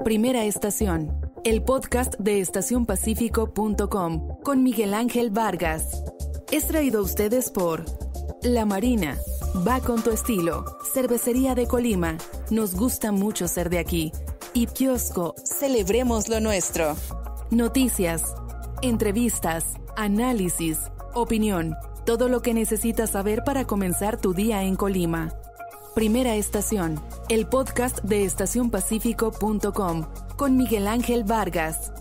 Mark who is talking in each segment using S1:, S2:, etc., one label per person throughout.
S1: Primera Estación, el podcast de estacionpacífico.com con Miguel Ángel Vargas. Es traído a ustedes por La Marina, va con tu estilo, Cervecería de Colima, nos gusta mucho ser de aquí, y Kiosco, celebremos lo nuestro. Noticias, entrevistas, análisis, opinión, todo lo que necesitas saber para comenzar tu día en Colima. Primera Estación, el podcast de estacionpacífico.com con Miguel Ángel Vargas.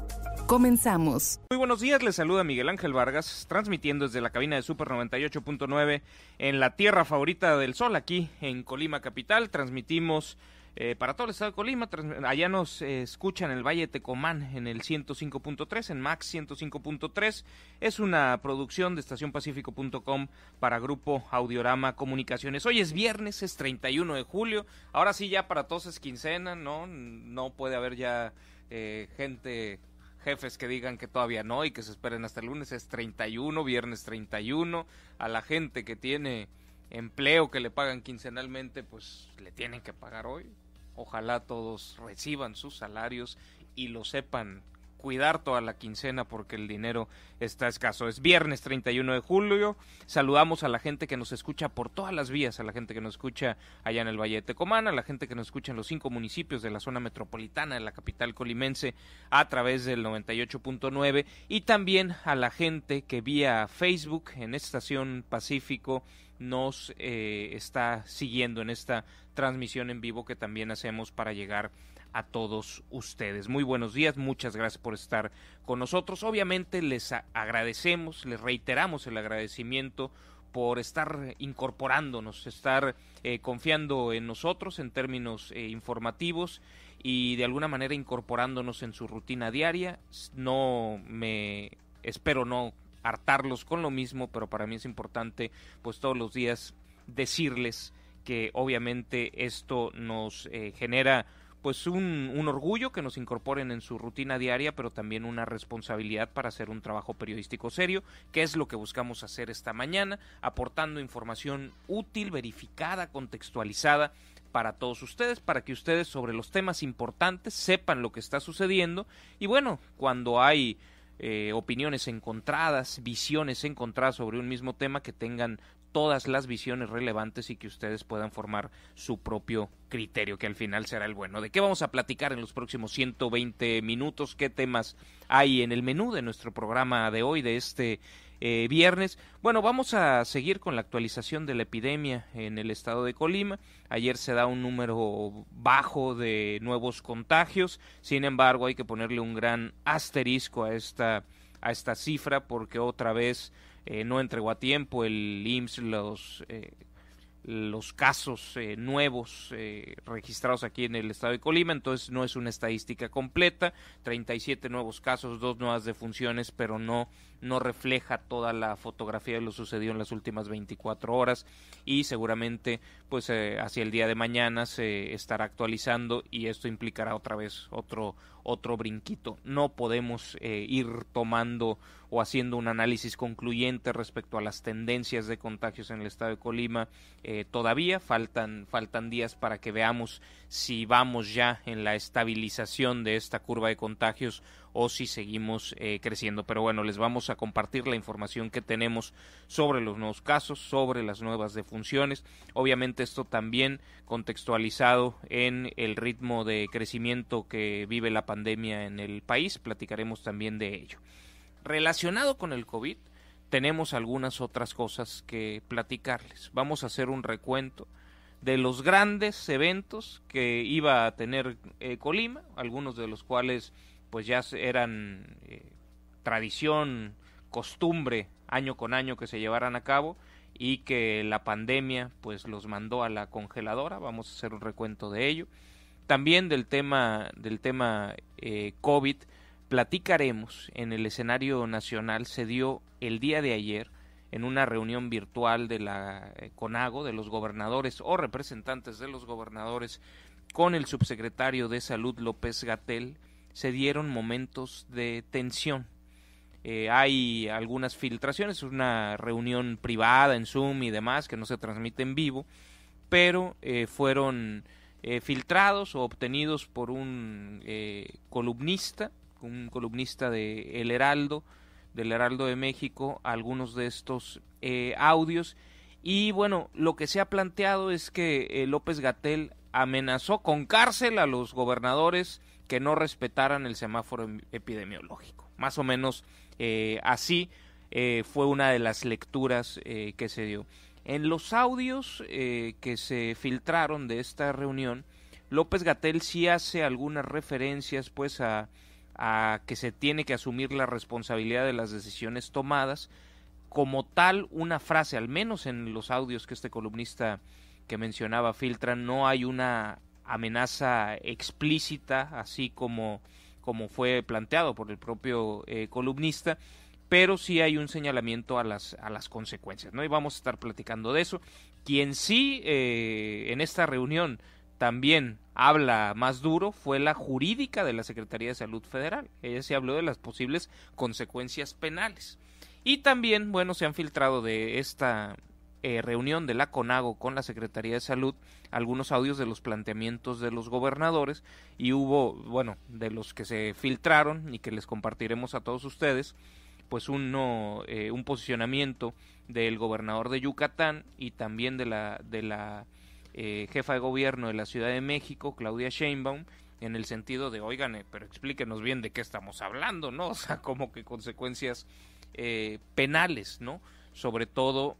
S1: Comenzamos.
S2: Muy buenos días, les saluda Miguel Ángel Vargas, transmitiendo desde la cabina de Super 98.9 en la tierra favorita del sol, aquí en Colima Capital. Transmitimos para todo el estado de Colima, allá nos escuchan en el Valle de Tecomán en el 105.3, en Max 105.3. Es una producción de estacionpacífico.com para Grupo Audiorama Comunicaciones. Hoy es viernes, es 31 de julio, ahora sí ya para todos es quincena, no puede haber ya jefes que digan que todavía no y que se esperen hasta el lunes. Es 31, viernes 31, a la gente que tiene empleo que le pagan quincenalmente, pues le tienen que pagar hoy. Ojalá todos reciban sus salarios y lo sepan cuidar toda la quincena porque el dinero está escaso. Es viernes 31 de julio, saludamos a la gente que nos escucha por todas las vías, a la gente que nos escucha allá en el Valle de Tecomán, a la gente que nos escucha en los 5 municipios de la zona metropolitana de la capital colimense a través del 98.9 y también a la gente que vía Facebook en Estación Pacífico nos está siguiendo en esta transmisión en vivo que también hacemos para llegar a todos ustedes. Muy buenos días, muchas gracias por estar con nosotros. Obviamente les agradecemos, les reiteramos el agradecimiento por estar incorporándonos, estar confiando en nosotros en términos informativos y de alguna manera incorporándonos en su rutina diaria. Espero no hartarlos con lo mismo, pero para mí es importante pues todos los días decirles que obviamente esto nos genera pues un orgullo que nos incorporen en su rutina diaria, pero también una responsabilidad para hacer un trabajo periodístico serio, que es lo que buscamos hacer esta mañana, aportando información útil, verificada, contextualizada para todos ustedes, para que ustedes sobre los temas importantes sepan lo que está sucediendo y bueno, cuando hay opiniones encontradas, visiones encontradas sobre un mismo tema, que tengan todas las visiones relevantes y que ustedes puedan formar su propio criterio, que al final será el bueno. ¿De qué vamos a platicar en los próximos 120 minutos? ¿Qué temas hay en el menú de nuestro programa de hoy, de este viernes? Bueno, vamos a seguir con la actualización de la epidemia en el estado de Colima. Ayer se da un número bajo de nuevos contagios, sin embargo hay que ponerle un gran asterisco a esta cifra porque otra vez no entregó a tiempo el IMSS los casos nuevos registrados aquí en el estado de Colima, entonces no es una estadística completa, 37 nuevos casos, 2 nuevas defunciones, pero no refleja toda la fotografía de lo sucedido en las últimas 24 horas y seguramente pues hacia el día de mañana se estará actualizando y esto implicará otra vez otro brinquito. No podemos ir tomando o haciendo un análisis concluyente respecto a las tendencias de contagios en el estado de Colima. Todavía faltan días para que veamos si vamos ya en la estabilización de esta curva de contagios o si seguimos creciendo. Pero bueno, les vamos a compartir la información que tenemos sobre los nuevos casos, sobre las nuevas defunciones. Obviamente esto también contextualizado en el ritmo de crecimiento que vive la pandemia en el país. Platicaremos también de ello. Relacionado con el COVID, tenemos algunas otras cosas que platicarles. Vamos a hacer un recuento de los grandes eventos que iba a tener Colima, algunos de los cuales pues ya eran tradición, costumbre, año con año que se llevaran a cabo y que la pandemia pues los mandó a la congeladora. Vamos a hacer un recuento de ello. También del tema COVID platicaremos en el escenario nacional. Se dio el día de ayer en una reunión virtual de la CONAGO, de los gobernadores o representantes de los gobernadores, con el subsecretario de Salud López-Gatell. Se dieron momentos de tensión. Hay algunas filtraciones, una reunión privada en Zoom y demás que no se transmite en vivo, pero fueron filtrados o obtenidos por un columnista de El Heraldo, del Heraldo de México, algunos de estos audios. Y bueno, lo que se ha planteado es que López-Gatell amenazó con cárcel a los gobernadores que no respetaran el semáforo epidemiológico. Más o menos así fue una de las lecturas que se dio. En los audios que se filtraron de esta reunión, López-Gatell sí hace algunas referencias pues a que se tiene que asumir la responsabilidad de las decisiones tomadas. Como tal, una frase, al menos en los audios que este columnista que mencionaba filtran, no hay una amenaza explícita, así como fue planteado por el propio columnista, pero sí hay un señalamiento a las consecuencias, ¿no? Y vamos a estar platicando de eso. Quien sí en esta reunión también habla más duro fue la jurídica de la Secretaría de Salud Federal. Ella sí habló de las posibles consecuencias penales. Y también, bueno, se han filtrado de esta reunión de la CONAGO con la Secretaría de Salud algunos audios de los planteamientos de los gobernadores, y hubo, bueno, de los que se filtraron y que les compartiremos a todos ustedes, pues un posicionamiento del gobernador de Yucatán y también de la jefa de gobierno de la Ciudad de México, Claudia Sheinbaum, en el sentido de, oigan, pero explíquenos bien de qué estamos hablando, ¿no? O sea, como que consecuencias penales, ¿no? Sobre todo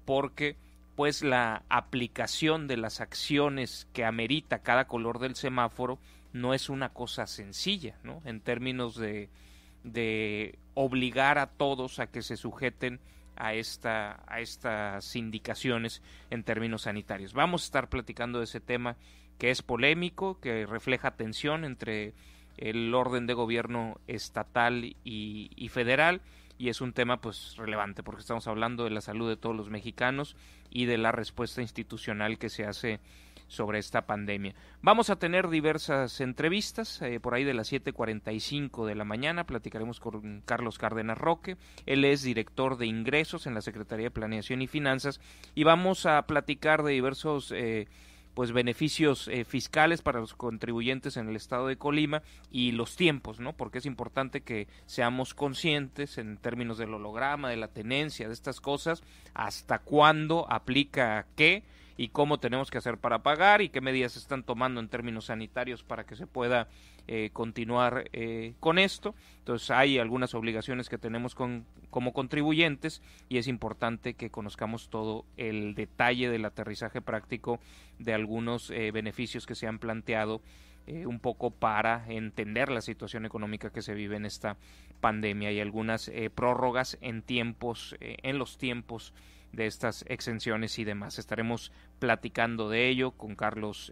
S2: porque pues la aplicación de las acciones que amerita cada color del semáforo no es una cosa sencilla, ¿no? En términos de obligar a todos a que se sujeten a estas indicaciones en términos sanitarios. Vamos a estar platicando de ese tema que es polémico, que refleja tensión entre el orden de gobierno estatal y federal, y es un tema pues relevante porque estamos hablando de la salud de todos los mexicanos y de la respuesta institucional que se hace sobre esta pandemia. Vamos a tener diversas entrevistas, por ahí de las 7:45 de la mañana platicaremos con Carlos Cárdenas Roque. Él es director de ingresos en la Secretaría de Planeación y Finanzas, y vamos a platicar de diversos pues beneficios fiscales para los contribuyentes en el estado de Colima y los tiempos, ¿no? Porque es importante que seamos conscientes en términos del holograma, de la tenencia, de estas cosas, hasta cuándo aplica qué y cómo tenemos que hacer para pagar y qué medidas se están tomando en términos sanitarios para que se pueda continuar con esto. Entonces hay algunas obligaciones que tenemos como contribuyentes, y es importante que conozcamos todo el detalle del aterrizaje práctico de algunos beneficios que se han planteado un poco para entender la situación económica que se vive en esta pandemia, y algunas prórrogas en los tiempos de estas exenciones y demás. Estaremos platicando de ello con Carlos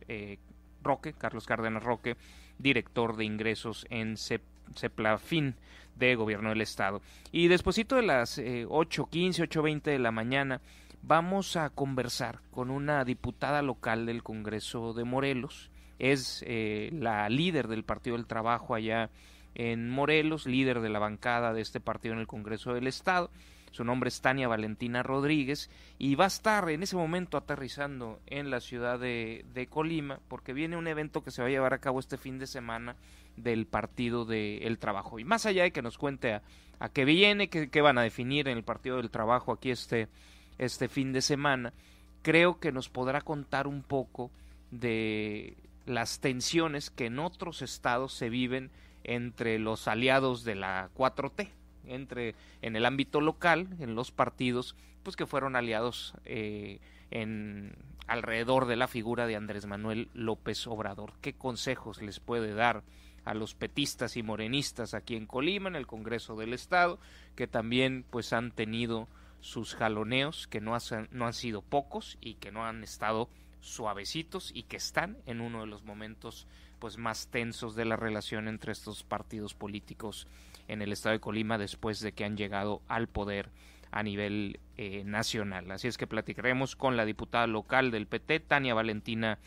S2: Cárdenas Roque, director de ingresos en CEPLAFIN de Gobierno del Estado. Y despuesito de las 8:15, 8:20 de la mañana vamos a conversar con una diputada local del Congreso de Morelos. Es la líder del Partido del Trabajo allá en Morelos, líder de la bancada de este partido en el Congreso del Estado. Su nombre es Tania Valentina Rodríguez, y va a estar en ese momento aterrizando en la ciudad de Colima, porque viene un evento que se va a llevar a cabo este fin de semana del Partido del Trabajo. Y más allá de que nos cuente a qué viene, qué van a definir en el Partido del Trabajo aquí este fin de semana, creo que nos podrá contar un poco de las tensiones que en otros estados se viven entre los aliados de la 4T, en el ámbito local, en los partidos pues que fueron aliados alrededor de la figura de Andrés Manuel López Obrador. ¿Qué consejos les puede dar a los petistas y morenistas aquí en Colima, en el Congreso del Estado, que también pues han tenido sus jaloneos, que no han sido pocos y que no han estado suavecitos, y que están en uno de los momentos pues más tensos de la relación entre estos partidos políticos en el estado de Colima después de que han llegado al poder a nivel nacional? Así es que platicaremos con la diputada local del PT, Tania Valentina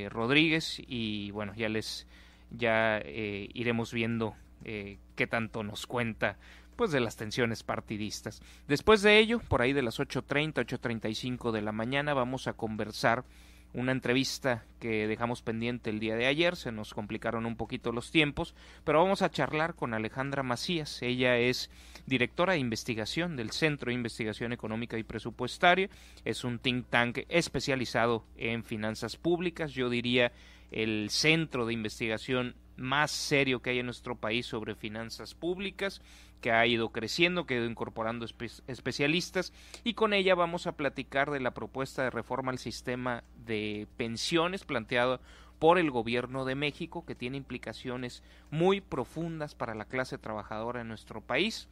S2: Rodríguez, y bueno, ya iremos viendo qué tanto nos cuenta pues de las tensiones partidistas. Después de ello, por ahí de las 8:30, 8:35 de la mañana, vamos a conversar una entrevista que dejamos pendiente el día de ayer, se nos complicaron un poquito los tiempos, pero vamos a charlar con Alejandra Macías. Ella es directora de investigación del Centro de Investigación Económica y Presupuestaria, es un think tank especializado en finanzas públicas, yo diría el centro de investigación más serio que hay en nuestro país sobre finanzas públicas, que ha ido creciendo, que ha ido incorporando especialistas, y con ella vamos a platicar de la propuesta de reforma al sistema de pensiones planteada por el gobierno de México, que tiene implicaciones muy profundas para la clase trabajadora en nuestro país.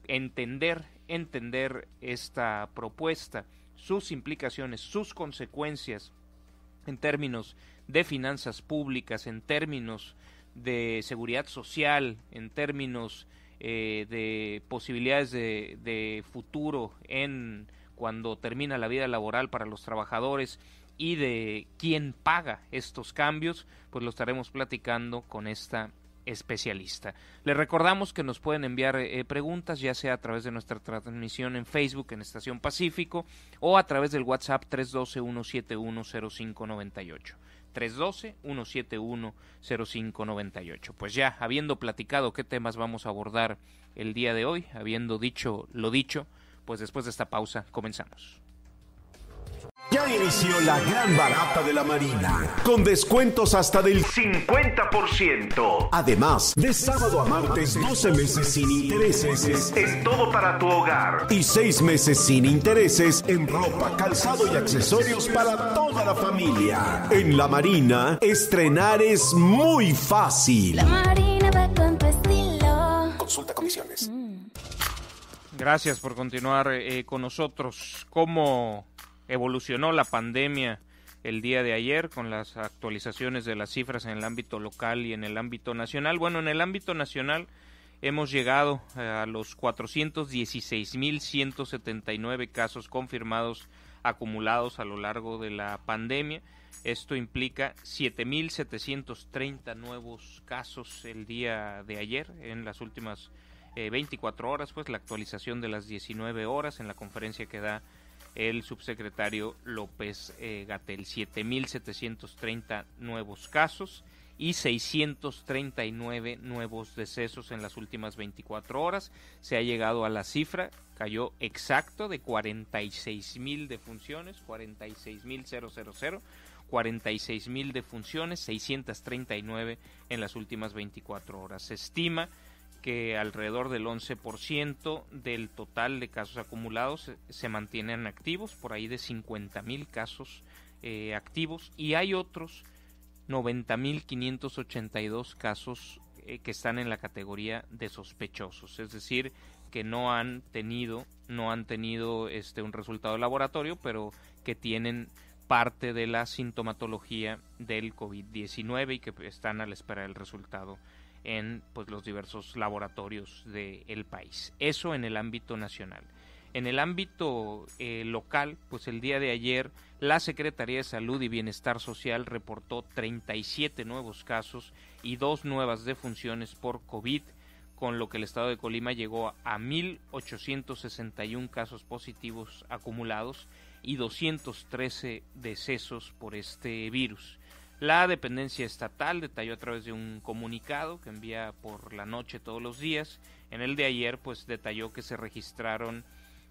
S2: Entender esta propuesta, sus implicaciones, sus consecuencias en términos de finanzas públicas, en términos de seguridad social, en términos de posibilidades de futuro en cuando termina la vida laboral para los trabajadores y de quién paga estos cambios, pues lo estaremos platicando con esta especialista. Les recordamos que nos pueden enviar preguntas, ya sea a través de nuestra transmisión en Facebook en Estación Pacífico o a través del WhatsApp 312-171-0598. 312-171-0598. Pues ya, habiendo platicado qué temas vamos a abordar el día de hoy, habiendo dicho lo dicho, pues después de esta pausa comenzamos.
S3: Ya inició la gran barata de la Marina, con descuentos hasta del 50%. Además, de sábado a martes, 12 meses sin intereses en todo para tu hogar. Y 6 meses sin intereses en ropa, calzado y accesorios para toda la familia. En la Marina, estrenar es muy fácil.
S4: La Marina va con tu estilo.
S3: Consulta condiciones.
S2: Gracias por continuar con nosotros. ¿Cómo evolucionó la pandemia el día de ayer con las actualizaciones de las cifras en el ámbito local y en el ámbito nacional? Bueno, en el ámbito nacional hemos llegado a los 416,179 casos confirmados acumulados a lo largo de la pandemia. Esto implica 7,730 nuevos casos el día de ayer en las últimas 24 horas, pues la actualización de las 19 horas en la conferencia que da el subsecretario López-Gatell. 7,730 nuevos casos y 639 nuevos decesos en las últimas 24 horas. Se ha llegado a la cifra, cayó exacto, de 46,000 defunciones, 46,000 defunciones, 639 en las últimas 24 horas. Se estima que alrededor del 11% del total de casos acumulados se mantienen activos, por ahí de 50,000 casos activos, y hay otros 90,582 casos que están en la categoría de sospechosos, es decir, que no han tenido un resultado de laboratorio, pero que tienen parte de la sintomatología del COVID-19 y que están a la espera del resultado en pues los diversos laboratorios del país. Eso en el ámbito nacional. En el ámbito local, pues el día de ayer la Secretaría de Salud y Bienestar Social reportó 37 nuevos casos y 2 nuevas defunciones por COVID, con lo que el estado de Colima llegó a 1,861 casos positivos acumulados y 213 decesos por este virus. La dependencia estatal detalló a través de un comunicado que envía por la noche todos los días. En el de ayer, pues detalló que se registraron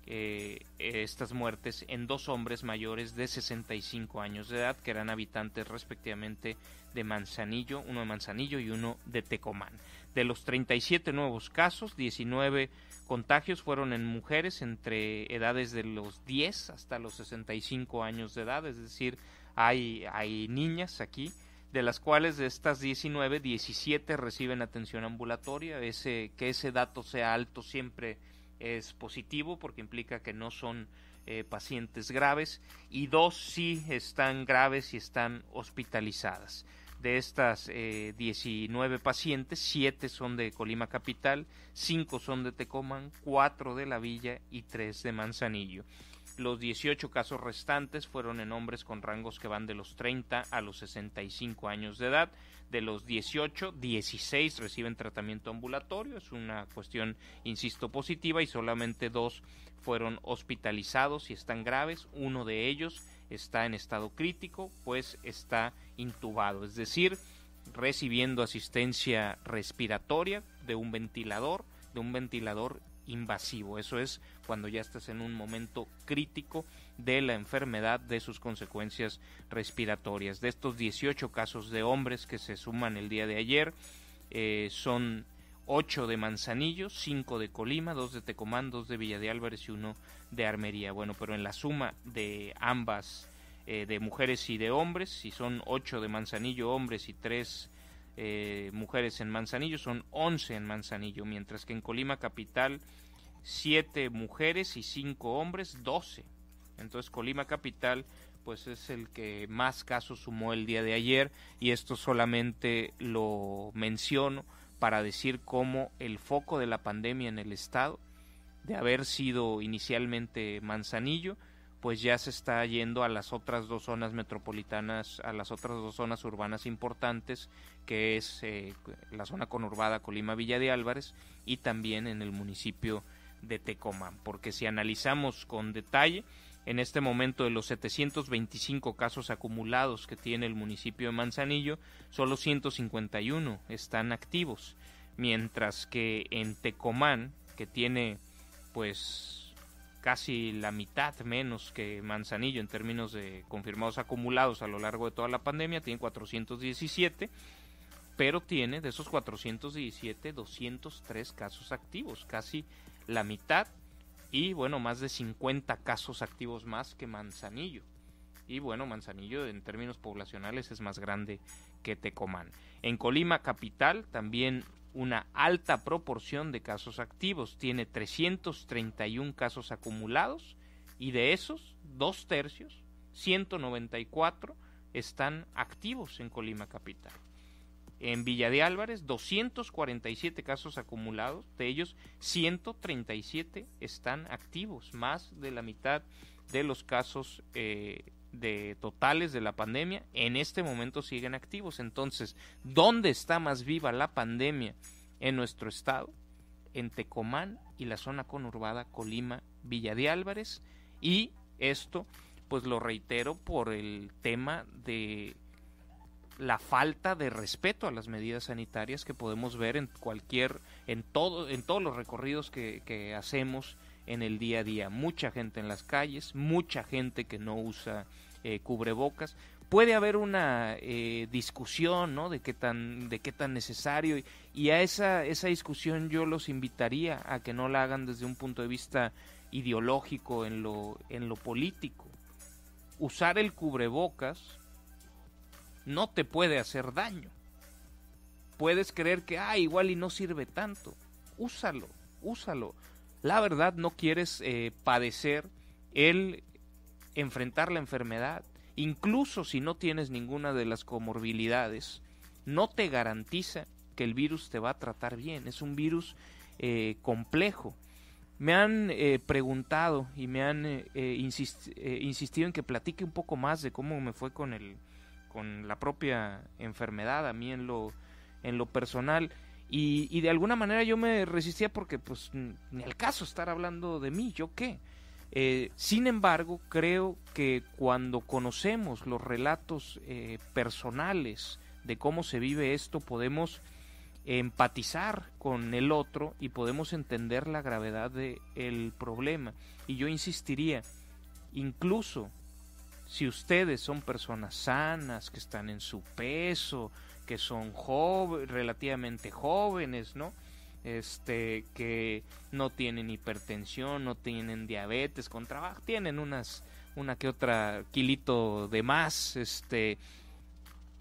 S2: estas muertes en 2 hombres mayores de 65 años de edad, que eran habitantes respectivamente de Manzanillo, uno de Manzanillo y uno de Tecomán. De los 37 nuevos casos, 19 contagios fueron en mujeres entre edades de los 10 hasta los 65 años de edad, es decir, hay niñas aquí, de las cuales de estas 19, 17 reciben atención ambulatoria. Que ese dato sea alto siempre es positivo porque implica que no son pacientes graves, y 2 sí están graves y están hospitalizadas. De estas 19 pacientes, 7 son de Colima Capital, 5 son de Tecomán, 4 de La Villa y 3 de Manzanillo. Los 18 casos restantes fueron en hombres con rangos que van de los 30 a los 65 años de edad. De los 18, 16 reciben tratamiento ambulatorio. Es una cuestión, insisto, positiva, y solamente 2 fueron hospitalizados y están graves. Uno de ellos está en estado crítico, pues está intubado, es decir, recibiendo asistencia respiratoria de un ventilador invasivo. Eso es cuando ya estás en un momento crítico de la enfermedad, de sus consecuencias respiratorias. De estos 18 casos de hombres que se suman el día de ayer, son 8 de Manzanillo, 5 de Colima, 2 de Tecomán, 2 de Villa de Álvarez y 1 de Armería. Bueno, pero en la suma de ambas, de mujeres y de hombres, si son 8 de Manzanillo hombres y 3 mujeres en Manzanillo, son 11 en Manzanillo, mientras que en Colima capital 7 mujeres y 5 hombres, 12. Entonces Colima capital pues es el que más casos sumó el día de ayer, y esto solamente lo menciono para decir cómo el foco de la pandemia en el estado, de haber sido inicialmente Manzanillo, pues ya se está yendo a las otras 2 zonas metropolitanas, a las otras 2 zonas urbanas importantes, que es la zona conurbada Colima-Villa de Álvarez y también en el municipio de Tecomán, porque si analizamos con detalle, en este momento de los 725 casos acumulados que tiene el municipio de Manzanillo, solo 151 están activos, mientras que en Tecomán, que tiene pues casi la mitad menos que Manzanillo en términos de confirmados acumulados a lo largo de toda la pandemia, tiene 417, pero tiene de esos 417, 203 casos activos, casi la mitad, y bueno, más de 50 casos activos más que Manzanillo. Y bueno, Manzanillo en términos poblacionales es más grande que Tecomán. En Colima capital también una alta proporción de casos activos, tiene 331 casos acumulados, y de esos 2/3, 194, están activos en Colima capital. En Villa de Álvarez, 247 casos acumulados, de ellos 137 están activos, más de la mitad de los casos de totales de la pandemia en este momento siguen activos. Entonces, ¿dónde está más viva la pandemia en nuestro estado? En Tecomán y la zona conurbada Colima, Villa de Álvarez, y esto pues lo reitero por el tema de la falta de respeto a las medidas sanitarias que podemos ver en todos los recorridos que hacemos en el día a día. Mucha gente en las calles, mucha gente que no usa cubrebocas. Puede haber una discusión, ¿no?, de qué tan necesario, y a esa discusión yo los invitaría a que no la hagan desde un punto de vista ideológico en lo político. Usar el cubrebocas no te puede hacer daño. Puedes creer que igual y no sirve tanto. Úsalo. La verdad, no quieres padecer el enfrentar la enfermedad. Incluso si no tienes ninguna de las comorbilidades, no te garantiza que el virus te va a tratar bien. Es un virus complejo. Me han preguntado y me han insistido en que platique un poco más de cómo me fue con la propia enfermedad, a mí en lo personal, y de alguna manera yo me resistía porque pues ni al caso estar hablando de mí, ¿yo qué? Sin embargo, creo que cuando conocemos los relatos personales de cómo se vive esto, podemos empatizar con el otro y podemos entender la gravedad del problema. Y yo insistiría, incluso si ustedes son personas sanas, que están en su peso, que son relativamente jóvenes, ¿no?, que no tienen hipertensión, no tienen diabetes con trabajo, tienen una que otra kilito de más,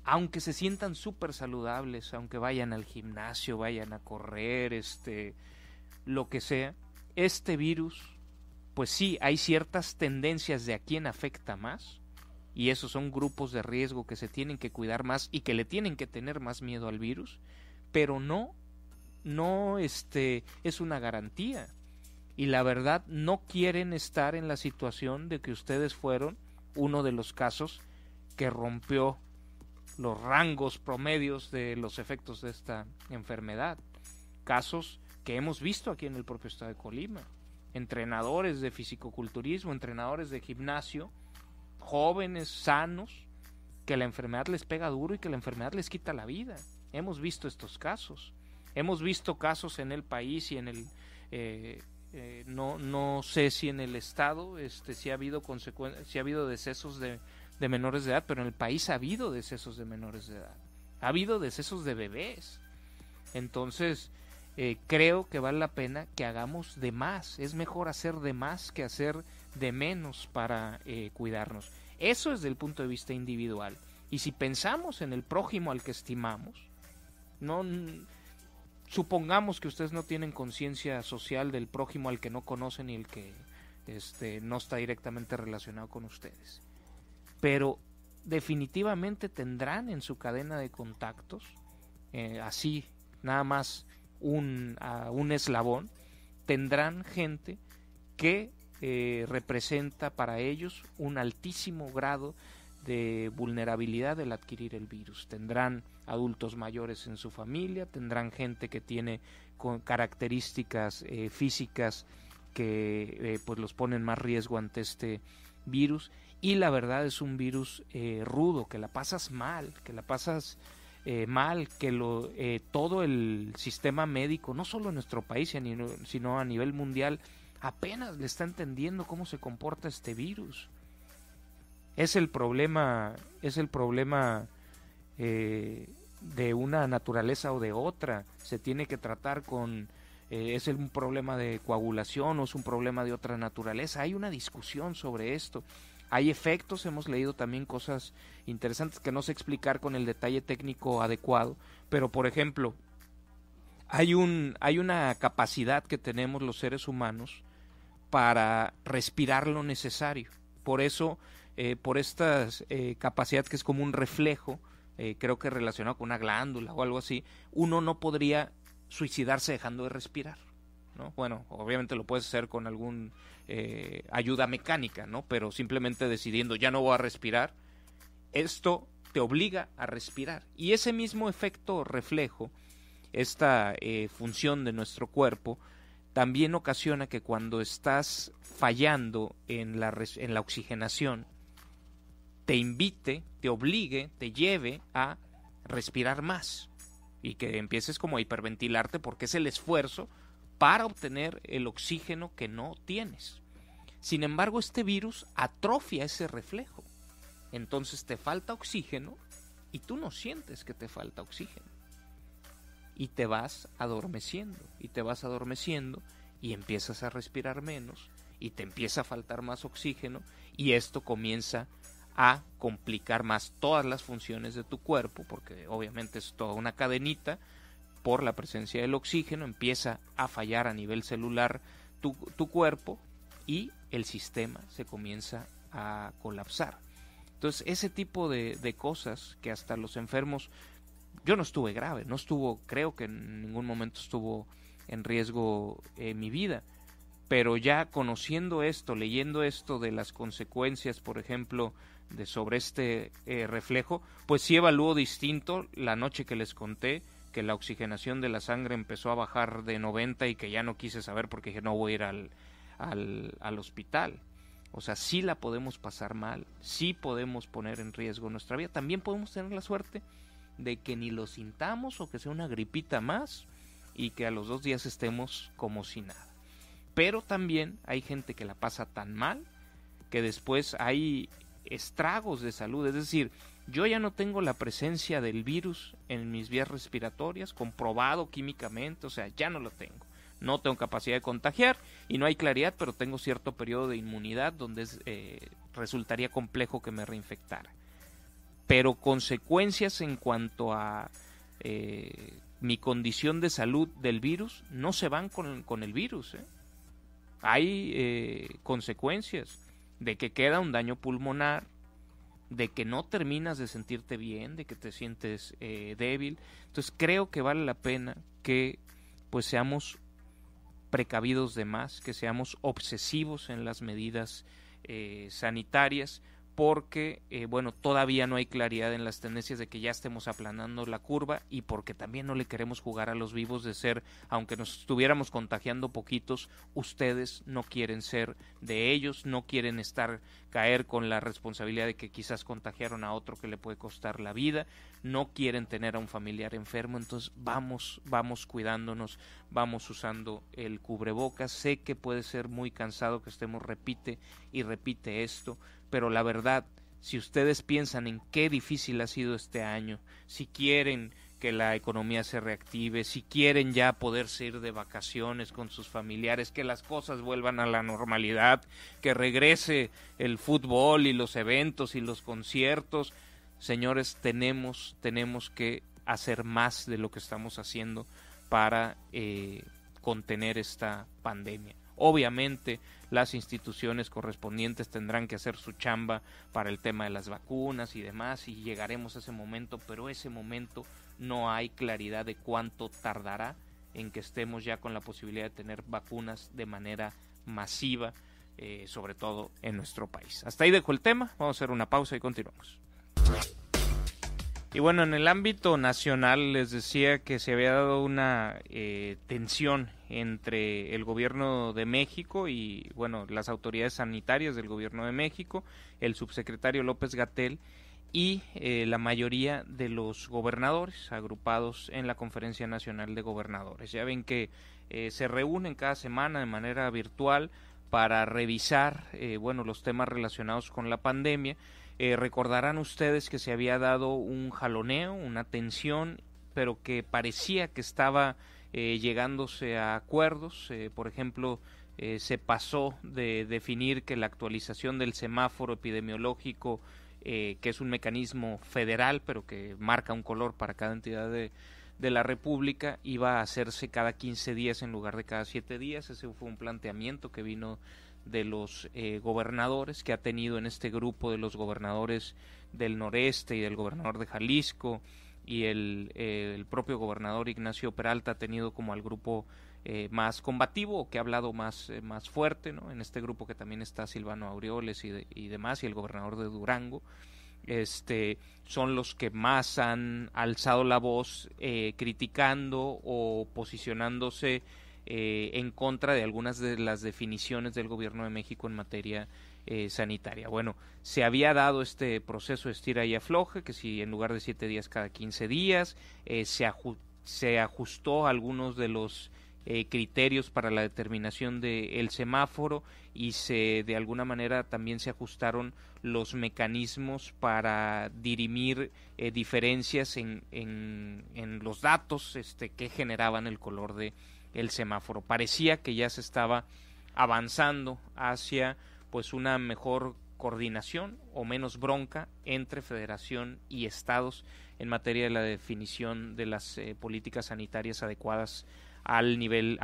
S2: aunque se sientan súper saludables, aunque vayan al gimnasio, vayan a correr, lo que sea, este virus, pues sí, hay ciertas tendencias de a quién afecta más, y esos son grupos de riesgo que se tienen que cuidar más y que le tienen que tener más miedo al virus, pero no es una garantía. Y la verdad, no quieren estar en la situación de que ustedes fueron uno de los casos que rompió los rangos promedios de los efectos de esta enfermedad. Casos que hemos visto aquí en el propio estado de Colima. Entrenadores de fisicoculturismo, entrenadores de gimnasio, jóvenes, sanos, que la enfermedad les pega duro y que la enfermedad les quita la vida. Hemos visto estos casos. Hemos visto casos en el país y en el... no sé si en el estado si ha habido decesos de menores de edad, pero en el país ha habido decesos de menores de edad. Ha habido decesos de bebés. Entonces, creo que vale la pena que hagamos de más. Es mejor hacer de más que hacer de menos para cuidarnos. Eso es desde el punto de vista individual. Y si pensamos en el prójimo al que estimamos, supongamos que ustedes no tienen conciencia social del prójimo al que no conocen y el que no está directamente relacionado con ustedes. Pero definitivamente tendrán en su cadena de contactos, así nada más un eslabón, tendrán gente que representa para ellos un altísimo grado de vulnerabilidad del adquirir el virus. Tendrán adultos mayores en su familia, tendrán gente que tiene características físicas que pues los ponen más riesgo ante este virus, y la verdad es un virus rudo, que la pasas mal, que todo el sistema médico, no solo en nuestro país, sino a nivel mundial, apenas le está entendiendo cómo se comporta este virus. Es el problema de una naturaleza o de otra. Se tiene que tratar es un problema de coagulación o es un problema de otra naturaleza. Hay una discusión sobre esto. Hay efectos, hemos leído también cosas interesantes que no sé explicar con el detalle técnico adecuado, pero por ejemplo, hay una capacidad que tenemos los seres humanos para respirar lo necesario. Por eso, por esta capacidad que es como un reflejo, creo que relacionado con una glándula o algo así, uno no podría suicidarse dejando de respirar, ¿no? Bueno, obviamente lo puedes hacer con algún ayuda mecánica, ¿no? Pero simplemente decidiendo ya no voy a respirar, esto te obliga a respirar. Y ese mismo efecto reflejo, esta función de nuestro cuerpo, también ocasiona que cuando estás fallando en la oxigenación, te invite, te obligue, te lleve a respirar más y que empieces como a hiperventilarte, porque es el esfuerzo para obtener el oxígeno que no tienes. Sin embargo, este virus atrofia ese reflejo. Entonces te falta oxígeno y tú no sientes que te falta oxígeno. Y te vas adormeciendo, y empiezas a respirar menos y te empieza a faltar más oxígeno, y esto comienza a complicar más todas las funciones de tu cuerpo, porque obviamente es toda una cadenita. Por la presencia del oxígeno empieza a fallar a nivel celular tu cuerpo y el sistema se comienza a colapsar. Entonces ese tipo de cosas que hasta los enfermos, yo no estuve grave, creo que en ningún momento estuvo en riesgo mi vida, pero ya conociendo esto, leyendo esto de las consecuencias, por ejemplo, sobre este reflejo, pues sí evalúo distinto la noche que les conté que la oxigenación de la sangre empezó a bajar de 90 y que ya no quise saber porque dije no voy a ir al hospital. O sea, sí la podemos pasar mal, sí podemos poner en riesgo nuestra vida. También podemos tener la suerte de que ni lo sintamos o que sea una gripita más y que a los 2 días estemos como si nada. Pero también hay gente que la pasa tan mal que después hay estragos de salud. Es decir, yo ya no tengo la presencia del virus en mis vías respiratorias, comprobado químicamente, o sea, ya no lo tengo. No tengo capacidad de contagiar y no hay claridad, pero tengo cierto periodo de inmunidad donde resultaría complejo que me reinfectara. Pero consecuencias en cuanto a mi condición de salud del virus no se van con el virus. Hay consecuencias de que queda un daño pulmonar, de que no terminas de sentirte bien, de que te sientes débil. Entonces creo que vale la pena que pues seamos precavidos de más, que seamos obsesivos en las medidas sanitarias, porque, bueno, todavía no hay claridad en las tendencias de que ya estemos aplanando la curva y porque también no le queremos jugar a los vivos de ser, aunque nos estuviéramos contagiando poquitos, ustedes no quieren ser de ellos, no quieren caer con la responsabilidad de que quizás contagiaron a otro que le puede costar la vida, no quieren tener a un familiar enfermo, entonces vamos cuidándonos, vamos usando el cubrebocas. Sé que puede ser muy cansado que estemos repite y repite esto, pero la verdad, si ustedes piensan en qué difícil ha sido este año, si quieren que la economía se reactive, si quieren ya poderse ir de vacaciones con sus familiares, que las cosas vuelvan a la normalidad, que regrese el fútbol y los eventos y los conciertos, señores, tenemos que hacer más de lo que estamos haciendo para contener esta pandemia. Obviamente las instituciones correspondientes tendrán que hacer su chamba para el tema de las vacunas y demás, y llegaremos a ese momento, pero ese momento no hay claridad de cuánto tardará en que estemos ya con la posibilidad de tener vacunas de manera masiva, sobre todo en nuestro país. Hasta ahí dejo el tema, vamos a hacer una pausa y continuamos. Y bueno, en el ámbito nacional les decía que se había dado una tensión entre el gobierno de México y, bueno, las autoridades sanitarias del gobierno de México, el subsecretario López-Gatell y la mayoría de los gobernadores agrupados en la Conferencia Nacional de Gobernadores. Ya ven que se reúnen cada semana de manera virtual para revisar, bueno, los temas relacionados con la pandemia. Recordarán ustedes que se había dado un jaloneo, una tensión, pero que parecía que estaba llegándose a acuerdos. Por ejemplo, se pasó de definir que la actualización del semáforo epidemiológico, que es un mecanismo federal, pero que marca un color para cada entidad de la República, iba a hacerse cada 15 días en lugar de cada 7 días. Ese fue un planteamiento que vino de los gobernadores, que ha tenido en este grupo de los gobernadores del noreste y del gobernador de Jalisco y el propio gobernador Ignacio Peralta ha tenido como al grupo más combativo, o que ha hablado más fuerte, ¿no? En este grupo que también está Silvano Aureoles y demás, y el gobernador de Durango, son los que más han alzado la voz criticando o posicionándose en contra de algunas de las definiciones del gobierno de México en materia sanitaria. Bueno, se había dado este proceso de estira y afloje, que si en lugar de 7 días cada 15 días, se ajustó algunos de los criterios para la determinación del semáforo y de alguna manera también se ajustaron los mecanismos para dirimir diferencias en los datos que generaban el color de el semáforo. Parecía que ya se estaba avanzando hacia pues una mejor coordinación o menos bronca entre federación y estados en materia de la definición de las políticas sanitarias adecuadas al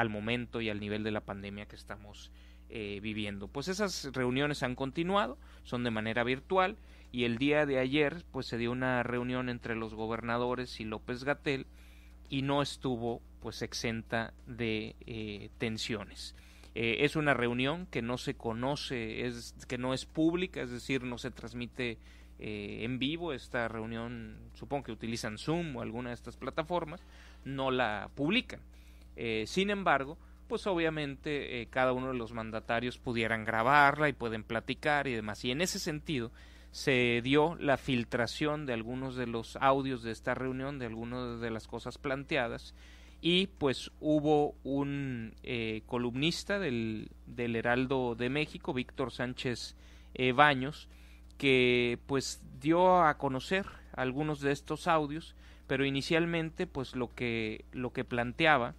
S2: momento y al nivel de la pandemia que estamos viviendo. Pues esas reuniones han continuado, son de manera virtual, y el día de ayer pues se dio una reunión entre los gobernadores y López-Gatell y no estuvo pues exenta de tensiones. Es una reunión que no se conoce, que no es pública, es decir, no se transmite en vivo. Esta reunión, supongo que utilizan Zoom o alguna de estas plataformas, no la publican. Sin embargo, pues obviamente cada uno de los mandatarios pudieran grabarla y pueden platicar y demás. Y en ese sentido se dio la filtración de algunos de los audios de esta reunión, de algunas de las cosas planteadas, y pues hubo un columnista del Heraldo de México, Víctor Sánchez Baños, que pues dio a conocer algunos de estos audios, pero inicialmente pues lo que planteaba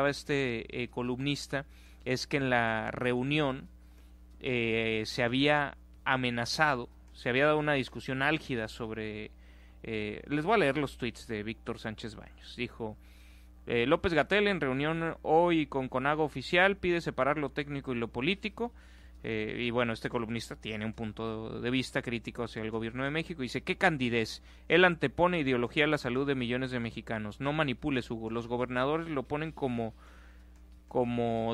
S2: este columnista es que en la reunión se había amenazado, se había dado una discusión álgida sobre, les voy a leer los tweets de Víctor Sánchez Baños. Dijo: López-Gatell en reunión hoy con CONAGO oficial pide separar lo técnico y lo político. Y bueno, este columnista tiene un punto de vista crítico hacia el gobierno de México. Dice: ¿qué candidez? Él antepone ideología a la salud de millones de mexicanos. No manipules, Hugo. Los gobernadores lo ponen como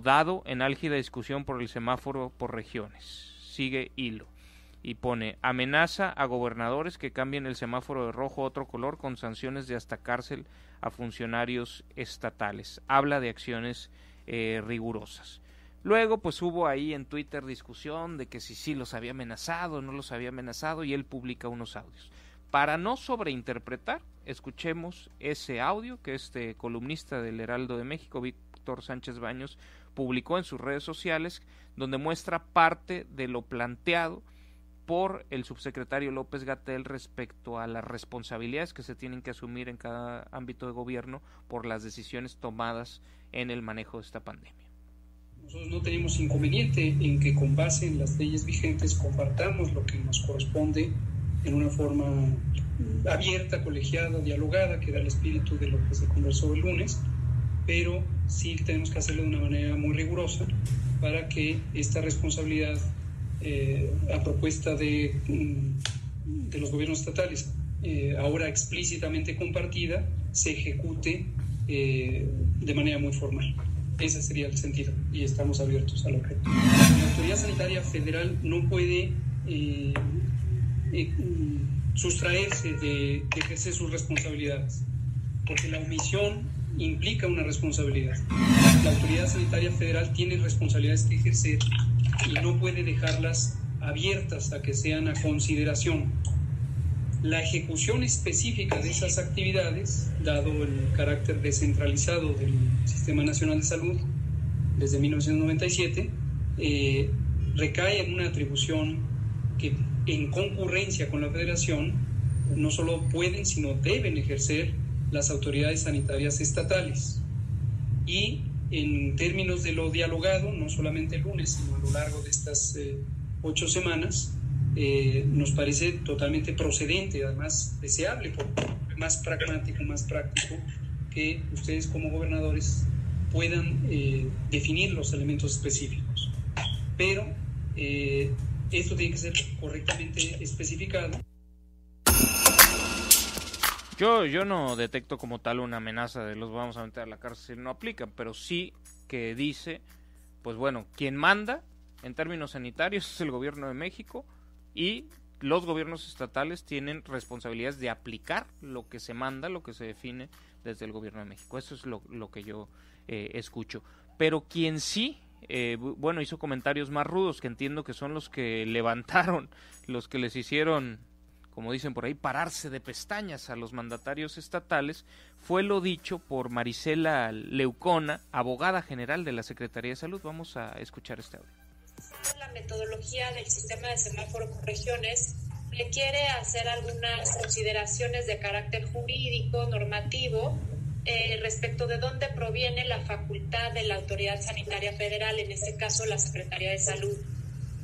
S2: dado en álgida discusión por el semáforo por regiones. Sigue hilo. y pone: amenaza a gobernadores que cambien el semáforo de rojo a otro color con sanciones de hasta cárcel a funcionarios estatales. Habla de acciones rigurosas. Luego pues hubo ahí en Twitter discusión de que si los había amenazado o no los había amenazado, y él publica unos audios. Para no sobreinterpretar, escuchemos ese audio que este columnista del Heraldo de México, Víctor Sánchez Baños, publicó en sus redes sociales, donde muestra parte de lo planteado por el subsecretario López-Gatell respecto a las responsabilidades que se tienen que asumir en cada ámbito de gobierno por las decisiones tomadas en el manejo de esta pandemia.
S5: Nosotros no tenemos inconveniente en que, con base en las leyes vigentes, compartamos lo que nos corresponde en una forma abierta, colegiada, dialogada, que era el espíritu de lo que se conversó el lunes, pero sí tenemos que hacerlo de una manera muy rigurosa para que esta responsabilidad, a propuesta de los gobiernos estatales, ahora explícitamente compartida, se ejecute de manera muy formal. Ese sería el sentido, y estamos abiertos al objeto. La Autoridad Sanitaria Federal no puede sustraerse de ejercer sus responsabilidades, porque la omisión implica una responsabilidad. La Autoridad Sanitaria Federal tiene responsabilidades que ejercer y no puede dejarlas abiertas a que sean a consideración. La ejecución específica de esas actividades, dado el carácter descentralizado del Sistema Nacional de Salud desde 1997, recae en una atribución que, en concurrencia con la Federación, no solo pueden, sino deben ejercer las autoridades sanitarias estatales. Y en términos de lo dialogado, no solamente el lunes, sino a lo largo de estas 8 semanas, nos parece totalmente procedente, además deseable, más pragmático, más práctico, que ustedes como gobernadores puedan definir los elementos específicos. Pero esto tiene que ser correctamente especificado.
S2: Yo no detecto como tal una amenaza de los vamos a meter a la cárcel, no aplica, pero sí que dice, pues bueno, quien manda en términos sanitarios es el gobierno de México, y los gobiernos estatales tienen responsabilidades de aplicar lo que se manda, lo que se define desde el gobierno de México. Eso es lo que yo escucho. Pero quien sí, hizo comentarios más rudos, que entiendo que son los que levantaron, los que les hicieron, como dicen por ahí, pararse de pestañas a los mandatarios estatales, fue lo dicho por Marisela Leucona, abogada general de la Secretaría de Salud. Vamos a escuchar este audio.
S6: La metodología del sistema de semáforo por regiones requiere hacer algunas consideraciones de carácter jurídico, normativo, respecto de dónde proviene la facultad de la Autoridad Sanitaria Federal, en este caso la Secretaría de Salud.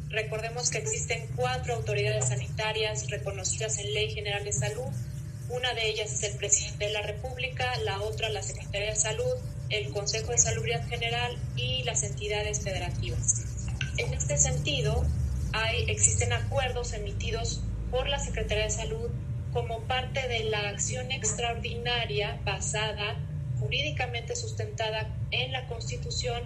S6: Recordemos que existen 4 autoridades sanitarias reconocidas en Ley General de Salud. Una de ellas es el Presidente de la República, la otra la Secretaría de Salud, el Consejo de Salubridad General y las entidades federativas. En este sentido, existen acuerdos emitidos por la Secretaría de Salud como parte de la acción extraordinaria basada, jurídicamente sustentada en la Constitución,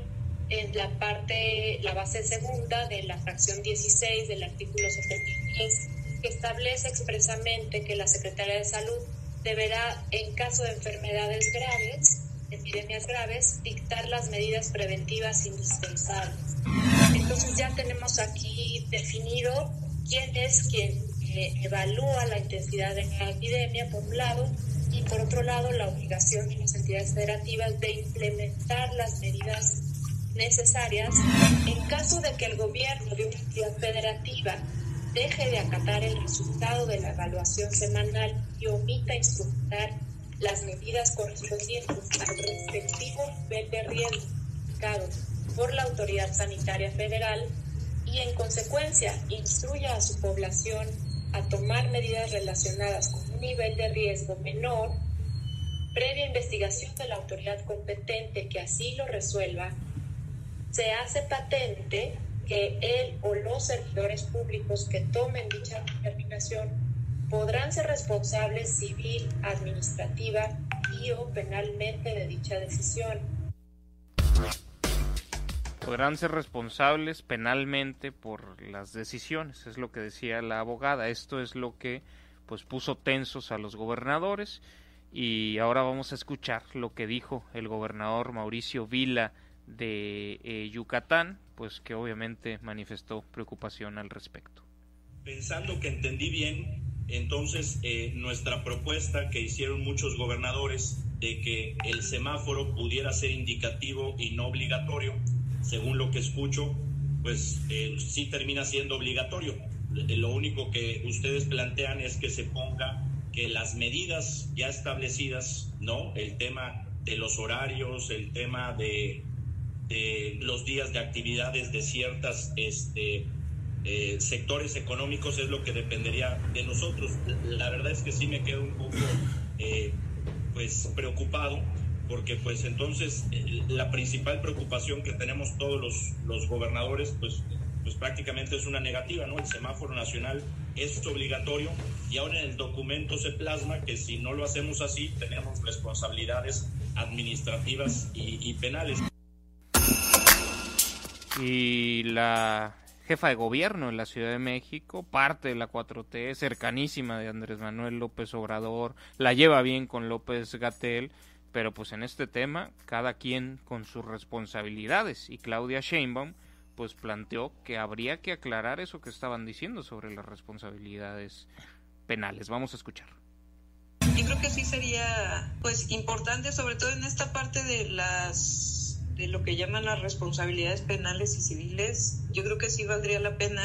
S6: en la base segunda de la fracción 16 del artículo 73, que establece expresamente que la Secretaría de Salud deberá, en caso de enfermedades graves, epidemias graves, dictar las medidas preventivas indispensables. Entonces ya tenemos aquí definido quién es quien evalúa la intensidad de la epidemia, por un lado, y por otro lado la obligación de las entidades federativas de implementar las medidas necesarias en caso de que el gobierno de una entidad federativa deje de acatar el resultado de la evaluación semanal y omita instrumentar las medidas correspondientes al respectivo nivel de riesgo indicado por la Autoridad Sanitaria Federal y, en consecuencia, instruya a su población a tomar medidas relacionadas con un nivel de riesgo menor, previa investigación de la autoridad competente que así lo resuelva, se hace patente que él o los servidores públicos que tomen dicha determinación podrán ser responsables civil, administrativa y o penalmente de dicha decisión.
S2: Podrán ser responsables penalmente por las decisiones, es lo que decía la abogada. Esto es lo que pues puso tensos a los gobernadores, y ahora vamos a escuchar lo que dijo el gobernador Mauricio Vila de Yucatán, pues que obviamente manifestó preocupación al respecto.
S7: Pensando que entendí bien, entonces nuestra propuesta que hicieron muchos gobernadores de que el semáforo pudiera ser indicativo y no obligatorio, según lo que escucho, pues sí termina siendo obligatorio. Lo único que ustedes plantean es que se ponga que las medidas ya establecidas, ¿no? El tema de los horarios, el tema de los días de actividades de ciertas sectores económicos es lo que dependería de nosotros. La verdad es que sí me quedo un poco pues preocupado, porque pues entonces la principal preocupación que tenemos todos los gobernadores pues prácticamente es una negativa, ¿no? El semáforo nacional es obligatorio, y ahora en el documento se plasma que si no lo hacemos así tenemos responsabilidades administrativas y penales.
S2: Y la jefa de gobierno en la Ciudad de México, parte de la 4T, cercanísima de Andrés Manuel López Obrador, la lleva bien con López-Gatell, pero pues en este tema cada quien con sus responsabilidades, y Claudia Sheinbaum pues planteó que habría que aclarar eso que estaban diciendo sobre las responsabilidades penales. Vamos a escuchar.
S8: Yo creo que sí sería pues importante, sobre todo en esta parte de lo que llaman las responsabilidades penales y civiles. Yo creo que sí valdría la pena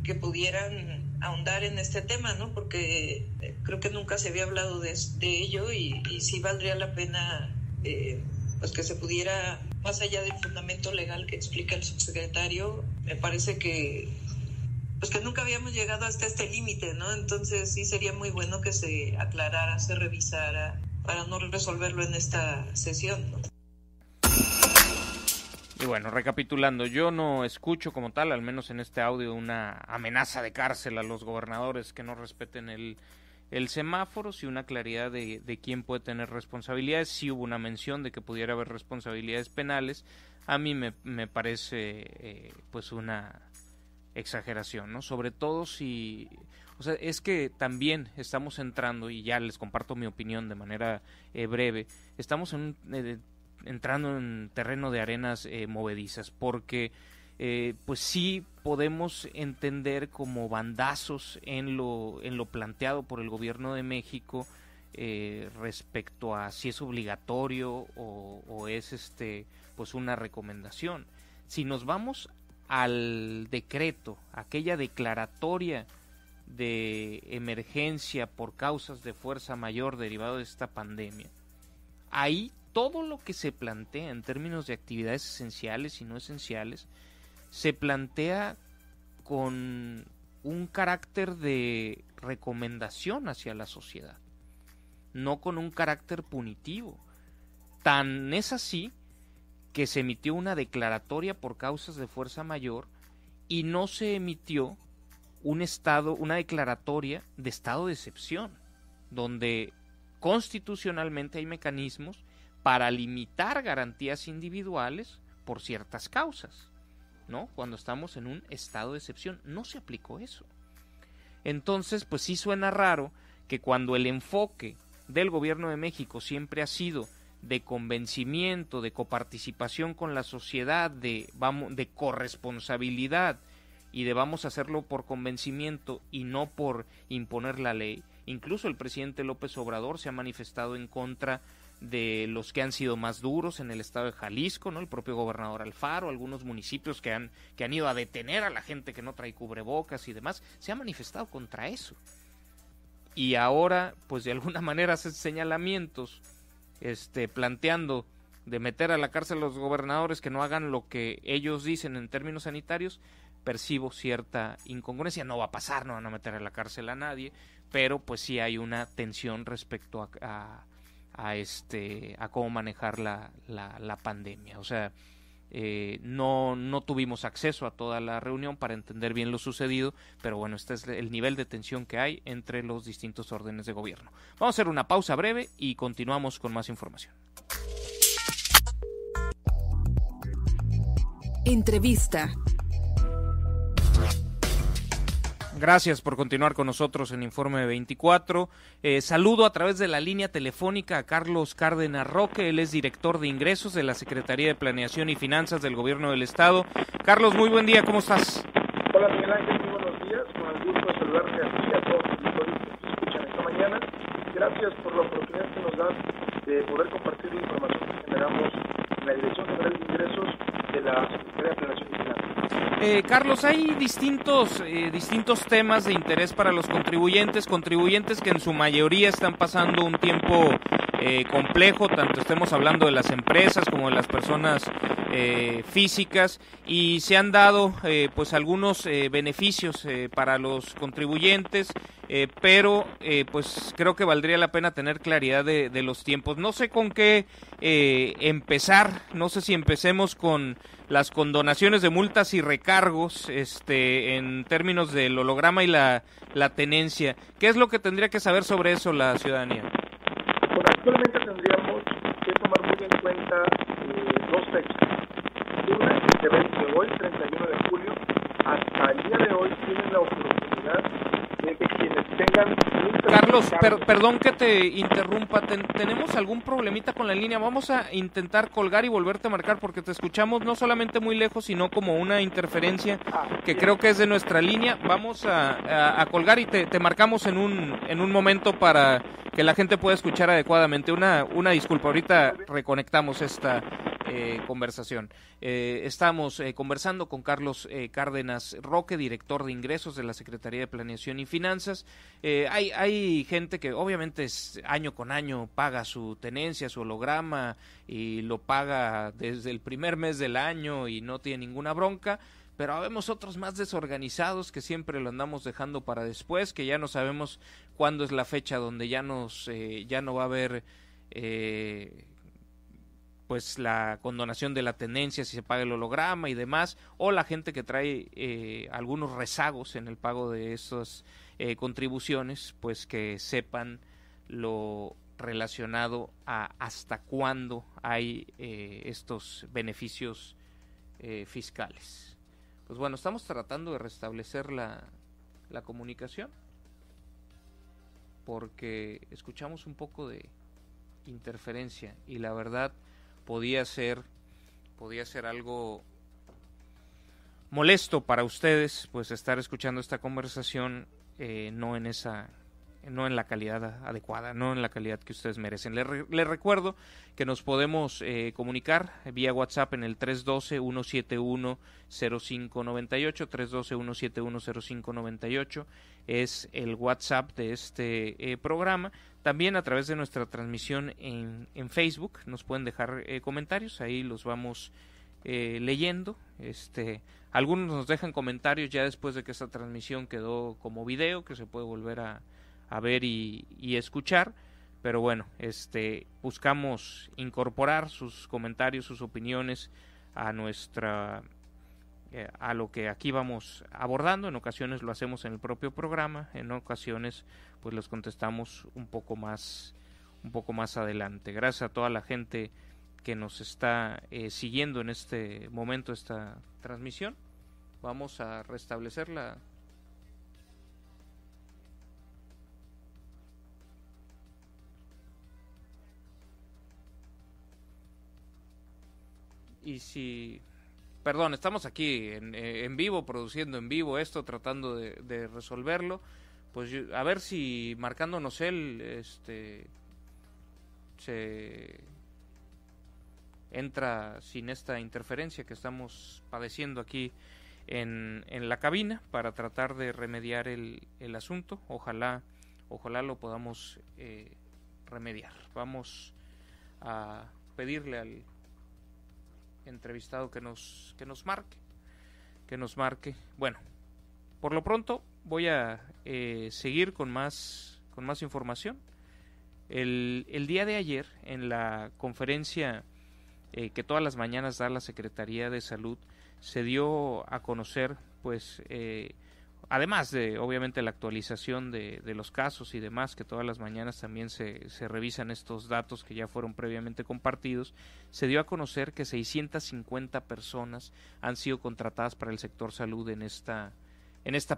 S8: que pudieran ahondar en este tema, ¿no? Porque creo que nunca se había hablado de ello, y sí valdría la pena pues que se pudiera, más allá del fundamento legal que explica el subsecretario. Me parece que pues que nunca habíamos llegado hasta este límite, ¿no? Entonces sí sería muy bueno que se aclarara, se revisara, para no resolverlo en esta sesión, ¿no?
S2: Y bueno, recapitulando, yo no escucho como tal, al menos en este audio, una amenaza de cárcel a los gobernadores que no respeten el semáforo, sí una claridad de quién puede tener responsabilidades. Sí hubo una mención de que pudiera haber responsabilidades penales. A mí me parece pues una exageración, ¿no? Sobre todo si... O sea, es que también estamos entrando, y ya les comparto mi opinión de manera breve, estamos entrando en terreno de arenas movedizas, porque pues sí podemos entender como bandazos en lo planteado por el gobierno de México respecto a si es obligatorio o es pues una recomendación. Si nos vamos al decreto, aquella declaratoria de emergencia por causas de fuerza mayor derivado de esta pandemia, ahí todo lo que se plantea en términos de actividades esenciales y no esenciales se plantea con un carácter de recomendación hacia la sociedad, no con un carácter punitivo. Tan es así que se emitió una declaratoria por causas de fuerza mayor y no se emitió una declaratoria de estado de excepción, donde constitucionalmente hay mecanismos para limitar garantías individuales por ciertas causas, ¿no? Cuando estamos en un estado de excepción, no se aplicó eso. Entonces, pues sí suena raro que cuando el enfoque del gobierno de México siempre ha sido de convencimiento, de coparticipación con la sociedad, de corresponsabilidad y de vamos a hacerlo por convencimiento y no por imponer la ley. Incluso el presidente López Obrador se ha manifestado en contra de los que han sido más duros en el estado de Jalisco, ¿no? El propio gobernador Alfaro, algunos municipios que han ido a detener a la gente que no trae cubrebocas y demás, se ha manifestado contra eso. Y ahora, pues de alguna manera hacen señalamientos planteando de meter a la cárcel a los gobernadores que no hagan lo que ellos dicen en términos sanitarios. Percibo cierta incongruencia. No va a pasar, no van a meter a la cárcel a nadie, pero pues sí hay una tensión respecto a cómo manejar la pandemia. O sea, no tuvimos acceso a toda la reunión para entender bien lo sucedido, pero bueno, este es el nivel de tensión que hay entre los distintos órdenes de gobierno. Vamos a hacer una pausa breve y continuamos con más información.
S1: Entrevista.
S2: Gracias por continuar con nosotros en Informe 24. Saludo a través de la línea telefónica a Carlos Cárdenas Roque. Él es director de ingresos de la Secretaría de Planeación y Finanzas del Gobierno del Estado. Carlos, muy buen día, ¿cómo estás?
S9: Hola Miguel Ángel, muy buenos días. Con el gusto de saludarte a ti y a todos los auditores que nos escuchan esta mañana. Gracias por la oportunidad que nos dan de poder compartir la información que generamos en la Dirección General de Ingresos de la Secretaría de Planeación y Finanzas.
S2: Carlos, hay distintos temas de interés para los contribuyentes que en su mayoría están pasando un tiempo complejo, tanto estemos hablando de las empresas como de las personas físicas, y se han dado pues algunos beneficios para los contribuyentes, pero pues creo que valdría la pena tener claridad de los tiempos. No sé con qué empezar, no sé si empecemos con las condonaciones de multas y recargos en términos del holograma y la tenencia. ¿Qué es lo que tendría que saber sobre eso la ciudadanía?
S9: Bueno, actualmente tendríamos que tomar muy en cuenta dos fechas. Una que vence hoy, 31 de julio, hasta el día de hoy tienen la oportunidad de que quienes tengan...
S2: Carlos, perdón que te interrumpa, tenemos algún problemita con la línea, vamos a intentar colgar y volverte a marcar porque te escuchamos no solamente muy lejos, sino como una interferencia que creo que es de nuestra línea. Vamos a colgar y te marcamos en un momento para que la gente pueda escuchar adecuadamente. Una disculpa, ahorita reconectamos esta conversación. Estamos conversando con Carlos Cárdenas Roque, director de ingresos de la Secretaría de Planeación y Finanzas. Hay gente que obviamente año con año paga su tenencia, su holograma, y lo paga desde el primer mes del año y no tiene ninguna bronca, pero habemos otros más desorganizados que siempre lo andamos dejando para después, que ya no sabemos cuándo es la fecha donde ya no va a haber pues la condonación de la tenencia si se paga el holograma y demás, o la gente que trae algunos rezagos en el pago de esas contribuciones, pues que sepan lo relacionado a hasta cuándo hay estos beneficios fiscales. Pues bueno, estamos tratando de restablecer la comunicación porque escuchamos un poco de interferencia y la verdad podía ser algo molesto para ustedes, pues estar escuchando esta conversación no en la calidad adecuada, no en la calidad que ustedes merecen. Les recuerdo que nos podemos comunicar vía WhatsApp en el 312-171-0598, 312-171-0598 es el WhatsApp de este programa. También a través de nuestra transmisión en Facebook nos pueden dejar comentarios, ahí los vamos leyendo. Algunos nos dejan comentarios ya después de que esta transmisión quedó como video, que se puede volver a ver y escuchar, pero bueno, buscamos incorporar sus comentarios, sus opiniones a lo que aquí vamos abordando. En ocasiones lo hacemos en el propio programa, en ocasiones pues los contestamos un poco más adelante. Gracias a toda la gente que nos está siguiendo en este momento esta transmisión. Vamos a restablecerla. Y si... Perdón, estamos aquí en vivo, produciendo en vivo esto, tratando de resolverlo. Pues a ver si marcándonos él se entra sin esta interferencia que estamos padeciendo aquí en la cabina para tratar de remediar el asunto. Ojalá lo podamos remediar. Vamos a pedirle al entrevistado que nos marque. Bueno, por lo pronto voy a seguir con más información. El día de ayer, en la conferencia que todas las mañanas da la Secretaría de Salud, se dio a conocer pues además de obviamente la actualización de los casos y demás, que todas las mañanas también se revisan estos datos que ya fueron previamente compartidos, se dio a conocer que 650 personas han sido contratadas para el sector salud en esta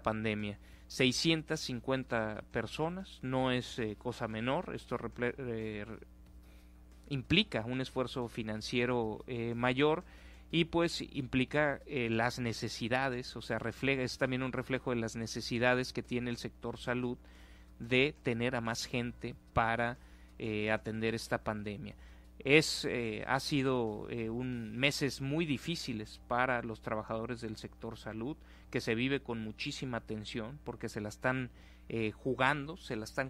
S2: pandemia. 650 personas, no es cosa menor, esto implica un esfuerzo financiero mayor, y pues implica las necesidades, o sea, es también un reflejo de las necesidades que tiene el sector salud de tener a más gente para atender esta pandemia. Ha sido meses muy difíciles para los trabajadores del sector salud, que se vive con muchísima tensión porque se la están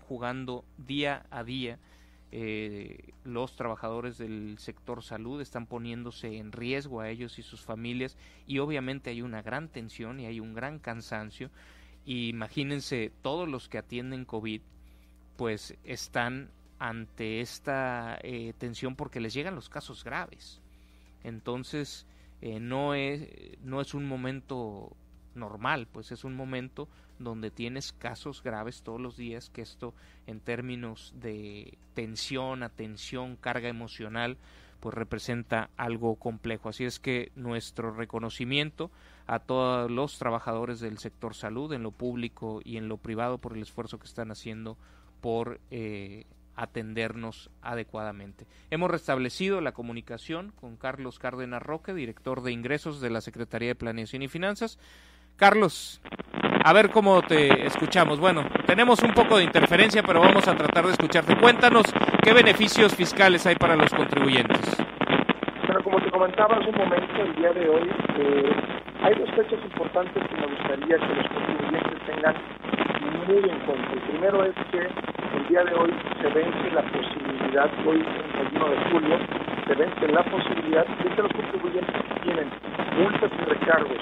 S2: jugando día a día. Los trabajadores del sector salud están poniéndose en riesgo a ellos y sus familias, y obviamente hay una gran tensión y hay un gran cansancio. Y imagínense, todos los que atienden COVID pues están ante esta tensión porque les llegan los casos graves. Entonces no es un momento normal, pues es un momento donde tienes casos graves todos los días, que esto en términos de tensión, atención, carga emocional, pues representa algo complejo. Así es que nuestro reconocimiento a todos los trabajadores del sector salud, en lo público y en lo privado, por el esfuerzo que están haciendo por atendernos adecuadamente. Hemos restablecido la comunicación con Carlos Cárdenas Roque, director de ingresos de la Secretaría de Planeación y Finanzas. Carlos, a ver cómo te escuchamos. Bueno, tenemos un poco de interferencia, pero vamos a tratar de escucharte. Cuéntanos qué beneficios fiscales hay para los contribuyentes.
S9: Bueno, como te comentaba hace un momento, el día de hoy hay dos fechas importantes que me gustaría que los contribuyentes tengan muy en cuenta. El primero es que el día de hoy se vence la posibilidad, hoy 31 de julio, se vence la posibilidad de que los contribuyentes que tienen multas y recargos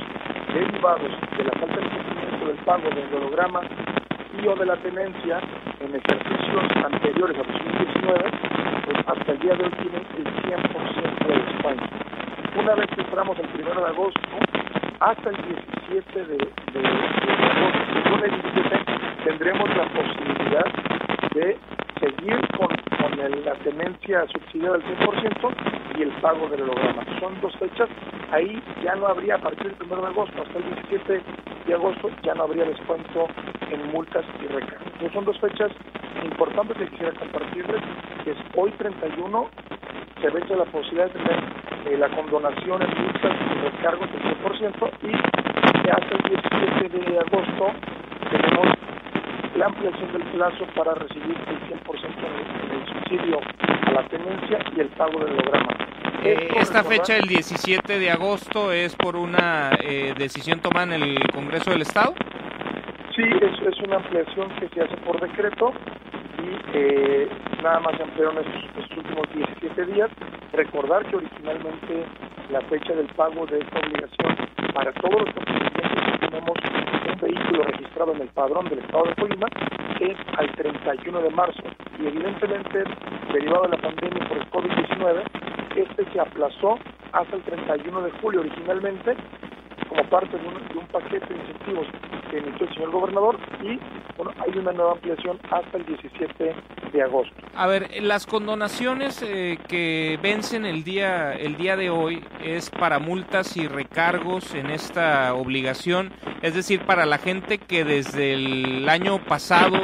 S9: derivados de la falta de cumplimiento del pago del holograma y o de la tenencia en ejercicios anteriores a 2019, pues hasta el día de hoy tienen el 100% de descuento. Una vez que entramos el 1 de agosto, hasta el 17 de agosto, el 17, tendremos la posibilidad de seguir con la tenencia subsidiada del 100% y el pago del holograma. Son dos fechas. Ahí ya no habría, a partir del 1 de agosto hasta el 17 de agosto, ya no habría descuento en multas y recargos. Entonces son dos fechas importantes que quisiera compartirles, que es hoy 31, se vence la posibilidad de tener la condonación en multas y recargos del 100%, y hasta el 17 de agosto tenemos la ampliación del plazo para recibir el 100% en el subsidio a la tenencia y el pago del holograma.
S2: Esta fecha, el 17 de agosto, ¿es por una decisión tomada en el Congreso del Estado?
S9: Sí, es una ampliación que se hace por decreto y nada más se ampliaron estos últimos 17 días. Recordar que originalmente la fecha del pago de esta obligación para todos los contribuyentes que tenemos un vehículo registrado en el padrón del Estado de Colima es al 31 de marzo y evidentemente derivado de la pandemia por el COVID-19 se aplazó hasta el 31 de julio originalmente como parte de un paquete de incentivos que emitió el señor gobernador, y bueno, hay una nueva ampliación hasta el 17 de agosto.
S2: A ver, las condonaciones que vencen el día de hoy es para multas y recargos en esta obligación, es decir, para la gente que desde el año pasado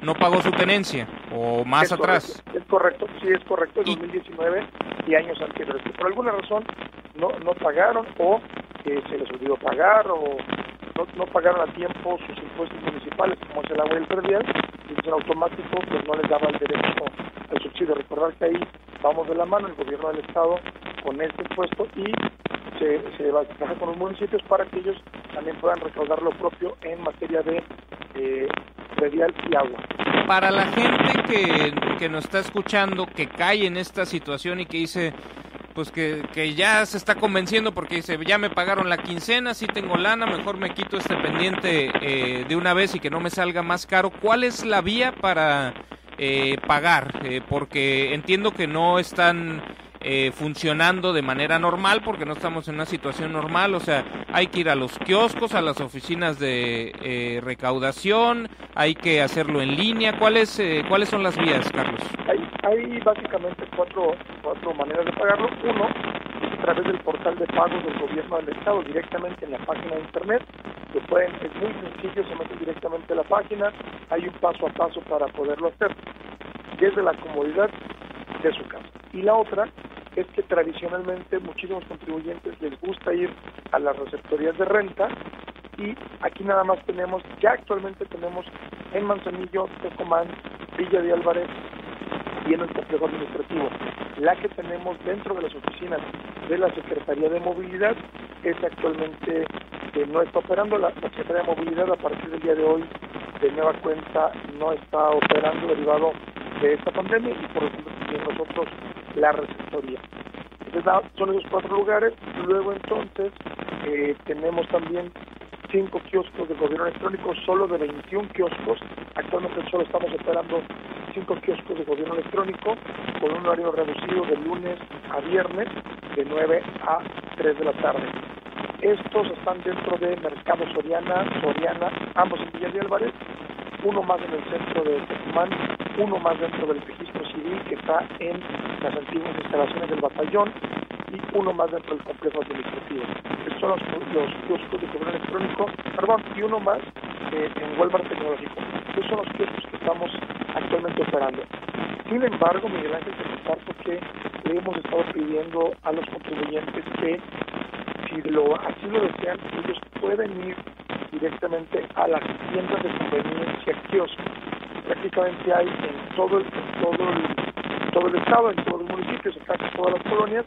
S2: no pagó su tenencia o más atrás.
S9: Es correcto, sí, es correcto, en 2019 y años anteriores, que por alguna razón no pagaron o se les olvidó pagar o no pagaron a tiempo sus impuestos municipales, como es el agua y el predial, y en automático pues no les daba el derecho al subsidio. Recordar que ahí vamos de la mano el gobierno del estado con este impuesto y se va a trabajar con los municipios para que ellos también puedan recaudar lo propio en materia de predial y agua.
S2: Para la gente que nos está escuchando, que cae en esta situación y que dice pues que ya se está convenciendo porque dice, ya me pagaron la quincena, sí tengo lana, mejor me quito este pendiente de una vez y que no me salga más caro. ¿Cuál es la vía para pagar? Porque entiendo que no están funcionando de manera normal, porque no estamos en una situación normal, o sea, hay que ir a los kioscos, a las oficinas de recaudación, hay que hacerlo en línea. ¿Cuáles son las vías, Carlos?
S9: Hay básicamente cuatro maneras de pagarlo. Uno, a través del portal de pagos del gobierno del estado, directamente en la página de internet. Es muy sencillo, se meten directamente a la página, hay un paso a paso para poderlo hacer, desde la comodidad de su casa. Y la otra es que tradicionalmente muchísimos contribuyentes les gusta ir a las receptorías de renta, y aquí nada más actualmente tenemos en Manzanillo, Tecomán, Villa de Álvarez y en el complejo administrativo. La que tenemos dentro de las oficinas de la Secretaría de Movilidad es actualmente no está operando. La Secretaría de Movilidad a partir del día de hoy de nueva cuenta no está operando derivado de esta pandemia, y por lo tanto también nosotros la receptoría. Entonces son esos 4 lugares. Luego entonces tenemos también 5 kioscos de gobierno electrónico, solo de 21 kioscos. Actualmente solo estamos operando 5 kioscos de gobierno electrónico con un horario reducido de lunes a viernes de 9 a 3 de la tarde. Estos están dentro de Mercado Soriana, ambos en Villa de Álvarez, uno más en el centro de Tecumán, uno más dentro del registro civil que está en las antiguas instalaciones del batallón, y uno más dentro del complejo administrativo. Estos son los kioscos de gobierno electrónico, y uno más en Walmart Tecnológico. Estos son los kioscos que estamos actualmente operando. Sin embargo, Miguel Ángel, te comparto que le hemos estado pidiendo a los contribuyentes que, si así lo desean, ellos pueden ir directamente a las tiendas de conveniencia kioscos. Prácticamente hay en todo el estado, en todos los municipios, en casi todas las colonias.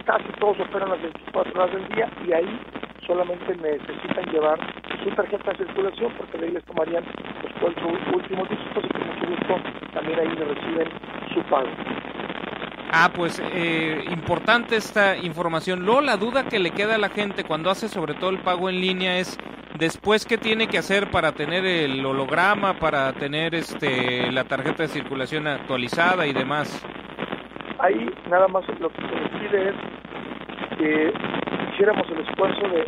S9: Casi todos operan las 24 horas del día, y ahí solamente necesitan llevar su tarjeta de circulación, porque de ahí les tomarían los 4 últimos dígitos, y con mucho gusto también ahí le reciben su pago.
S2: Pues importante esta información. Luego la duda que le queda a la gente cuando hace sobre todo el pago en línea es después qué tiene que hacer para tener el holograma, para tener la tarjeta de circulación actualizada y demás.
S9: Ahí nada más lo que se les pide es que hiciéramos el esfuerzo de,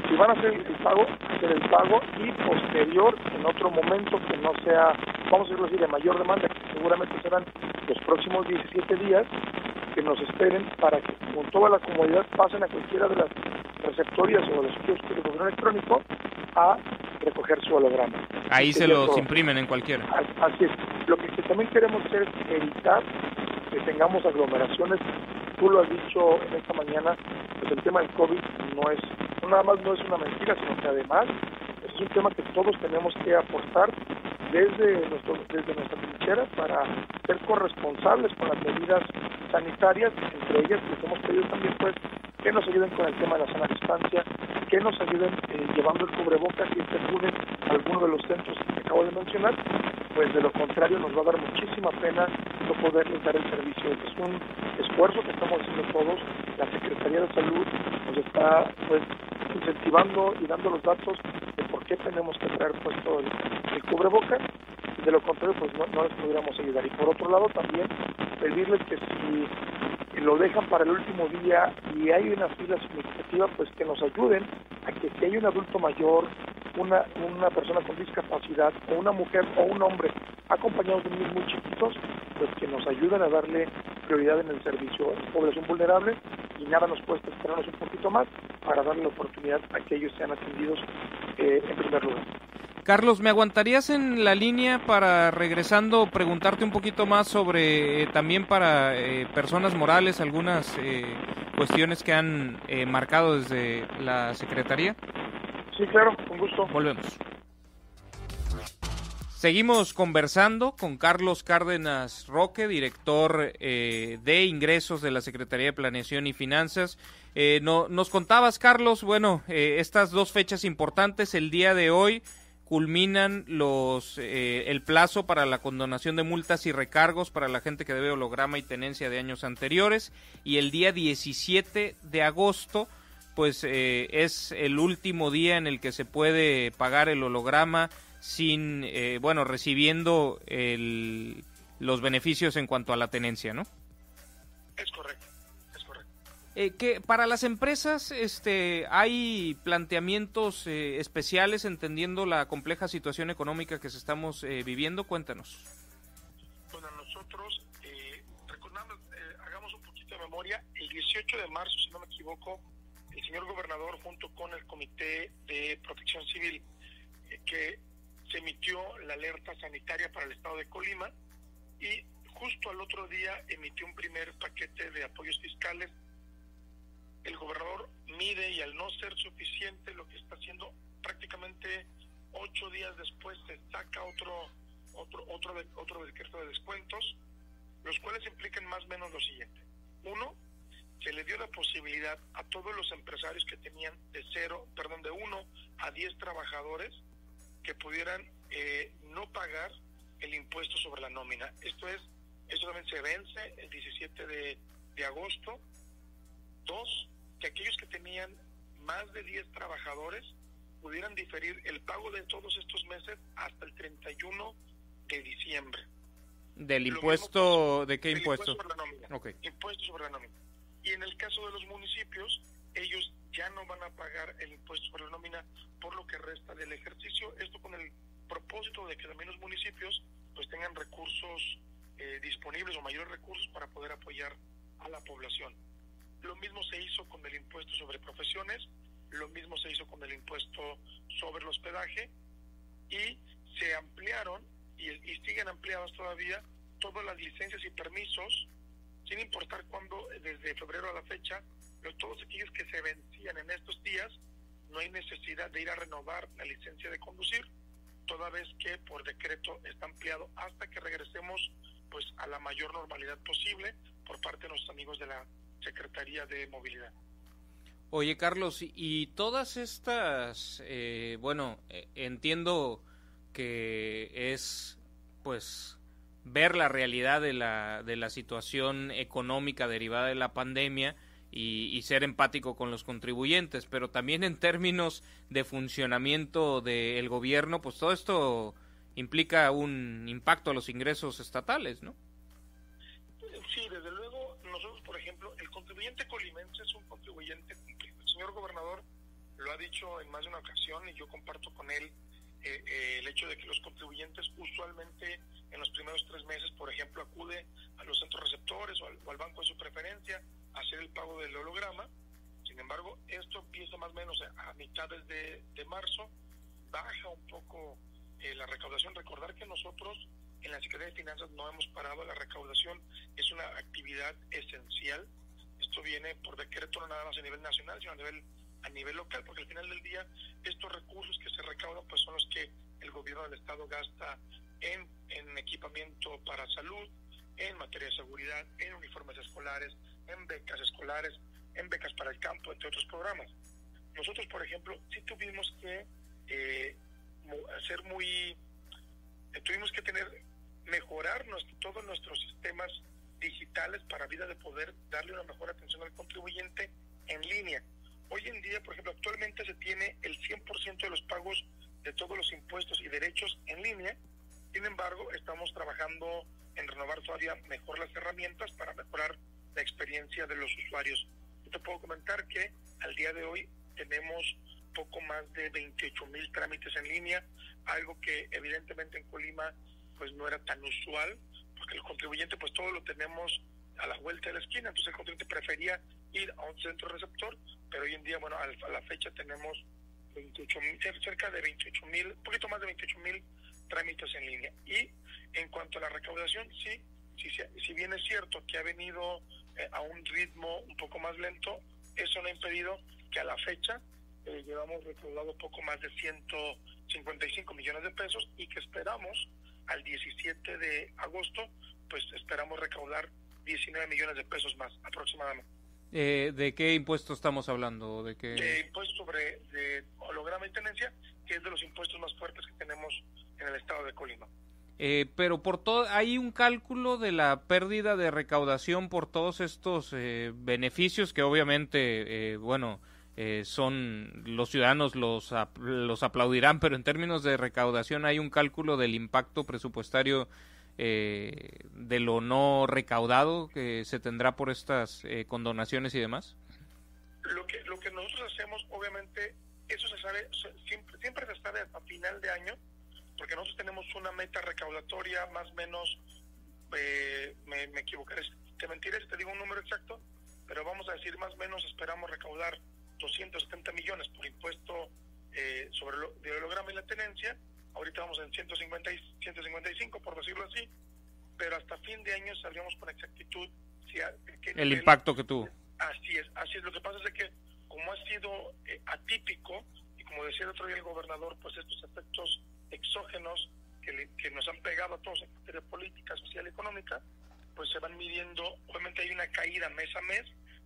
S9: si van a hacer el pago, hacer el pago, y posterior, en otro momento que no sea, vamos a decirlo así, de mayor demanda, que seguramente serán los próximos 17 días, que nos esperen para que con toda la comodidad pasen a cualquiera de las receptorias o de los kioscos de gobierno electrónico a recoger su holograma.
S2: Ahí se los imprimen en cualquiera.
S9: Así es. Lo que también queremos hacer es evitar que tengamos aglomeraciones. Tú lo has dicho en esta mañana, pues el tema del COVID no nada más no es una mentira, sino que además es un tema que todos tenemos que aportar desde nuestra trinchera para ser corresponsables con las medidas sanitarias. Entre ellas les hemos pedido también pues que nos ayuden con el tema de la sana distancia, que nos ayuden llevando el cubrebocas si acuden a alguno de los centros que acabo de mencionar, pues de lo contrario nos va a dar muchísima pena no poderles dar el servicio. Es un esfuerzo que estamos haciendo todos. La Secretaría de Salud nos está pues incentivando y dando los datos de por qué tenemos que traer puesto el cubrebocas, y de lo contrario pues no les pudiéramos ayudar. Y por otro lado también pedirles que si lo dejan para el último día y hay una fila significativa, pues que nos ayuden a que si hay un adulto mayor, una persona con discapacidad, o una mujer o un hombre acompañados de niños muy chiquitos, pues que nos ayuden a darle prioridad en el servicio. Es población vulnerable y nada nos cuesta esperarnos un poquito más para darle la oportunidad a que ellos sean atendidos en primer lugar.
S2: Carlos, ¿me aguantarías en la línea para, regresando, preguntarte un poquito más sobre también para personas morales algunas cuestiones que han marcado desde la Secretaría?
S9: Sí, claro, con gusto.
S2: Volvemos. Seguimos conversando con Carlos Cárdenas Roque, director de ingresos de la Secretaría de Planeación y Finanzas. Nos contabas, Carlos, estas dos fechas importantes, el día de hoy culminan el plazo para la condonación de multas y recargos para la gente que debe holograma y tenencia de años anteriores, y el día 17 de agosto pues es el último día en el que se puede pagar el holograma sin, recibiendo los beneficios en cuanto a la tenencia, ¿no?
S9: Es correcto.
S2: Que para las empresas hay planteamientos especiales entendiendo la compleja situación económica que se estamos viviendo. Cuéntanos.
S9: Bueno, nosotros, recordando, hagamos un poquito de memoria, el 18 de marzo, si no me equivoco, el señor gobernador junto con el Comité de Protección Civil que se emitió la alerta sanitaria para el estado de Colima y justo al otro día emitió un primer paquete de apoyos fiscales. El gobernador mide y al no ser suficiente lo que está haciendo, prácticamente 8 días después se saca otro decreto de descuentos, los cuales implican más o menos lo siguiente. Uno, se le dio la posibilidad a todos los empresarios que tenían de 1 a 10 trabajadores que pudieran no pagar el impuesto sobre la nómina. Esto también se vence el 17 de agosto. 2, que aquellos que tenían más de 10 trabajadores pudieran diferir el pago de todos estos meses hasta el 31 de diciembre.
S2: ¿Del impuesto? ¿De qué impuesto?
S9: Impuesto sobre la nómina.
S2: Okay.
S9: Impuesto sobre la nómina. Y en el caso de los municipios, ellos ya no van a pagar el impuesto sobre la nómina por lo que resta del ejercicio. Esto con el propósito de que también los municipios pues tengan recursos disponibles o mayores recursos para poder apoyar a la población. Lo mismo se hizo con el impuesto sobre profesiones, lo mismo se hizo con el impuesto sobre el hospedaje y se ampliaron y siguen ampliadas todavía todas las licencias y permisos, sin importar cuándo, desde febrero a la fecha, todos aquellos que se vencían en estos días, no hay necesidad de ir a renovar la licencia de conducir, toda vez que por decreto está ampliado hasta que regresemos pues a la mayor normalidad posible por parte de nuestros amigos de la Secretaría de Movilidad.
S2: Oye, Carlos, y todas estas, entiendo que es, pues, ver la realidad de la situación económica derivada de la pandemia y ser empático con los contribuyentes, pero también en términos de funcionamiento del gobierno, pues todo esto implica un impacto a los ingresos estatales, ¿no?
S9: Sí, desde luego, nosotros, por ejemplo, el contribuyente colimense es un contribuyente cumplido. El señor gobernador lo ha dicho en más de una ocasión y yo comparto con él el hecho de que los contribuyentes usualmente en los primeros 3 meses, por ejemplo, acude a los centros receptores o al banco de su preferencia a hacer el pago del holograma. Sin embargo, esto empieza más o menos a mitades de marzo, baja un poco la recaudación. Recordar que nosotros en la Secretaría de Finanzas no hemos parado. La recaudación es una actividad esencial. Esto viene por decreto no nada más a nivel nacional, sino a nivel local, porque al final del día estos recursos que se recaudan pues son los que el gobierno del estado gasta en equipamiento para salud, en materia de seguridad, en uniformes escolares, en becas escolares, en becas para el campo, entre otros programas. Nosotros, por ejemplo, sí tuvimos que mejorar todos nuestros sistemas digitales para vida de poder darle una mejor atención al contribuyente en línea. Hoy en día, por ejemplo, actualmente se tiene el 100% de los pagos de todos los impuestos y derechos en línea. Sin embargo, estamos trabajando en renovar todavía mejor las herramientas para mejorar la experiencia de los usuarios. Yo te puedo comentar que al día de hoy tenemos poco más de 28,000 trámites en línea, algo que evidentemente en Colima pues no era tan usual, porque el contribuyente pues todo lo tenemos a la vuelta de la esquina, entonces el contribuyente prefería ir a un centro receptor, pero hoy en día, bueno, a la fecha tenemos 28,000, cerca de 28,000, un poquito más de 28,000 trámites en línea. Y en cuanto a la recaudación, si bien es cierto que ha venido a un ritmo un poco más lento, eso no ha impedido que a la fecha llevamos recaudado poco más de 155 millones de pesos y que esperamos al 17 de agosto, pues esperamos recaudar 19 millones de pesos más aproximadamente.
S2: ¿De qué impuesto estamos hablando?
S9: De impuesto de holograma y tenencia, que es de los impuestos más fuertes que tenemos en el estado de Colima.
S2: Pero hay un cálculo de la pérdida de recaudación por todos estos beneficios que obviamente, son los ciudadanos los aplaudirán, pero en términos de recaudación hay un cálculo del impacto presupuestario de lo no recaudado que se tendrá por estas condonaciones y demás.
S9: que nosotros hacemos, obviamente, eso se sabe, siempre se sabe a final de año, porque nosotros tenemos una meta recaudatoria más o menos, me equivocaré, te mentiré si te digo un número exacto, pero vamos a decir más o menos esperamos recaudar 270 millones por impuesto sobre el holograma y la tenencia. Ahorita vamos en 155, por decirlo así, pero hasta fin de año sabríamos con exactitud
S2: el impacto que tuvo.
S9: Así es. Lo que pasa es que como ha sido atípico, y como decía el otro día el gobernador, pues estos efectos exógenos que nos han pegado a todos en materia política, social y económica, pues se van midiendo. Obviamente hay una caída mes a mes,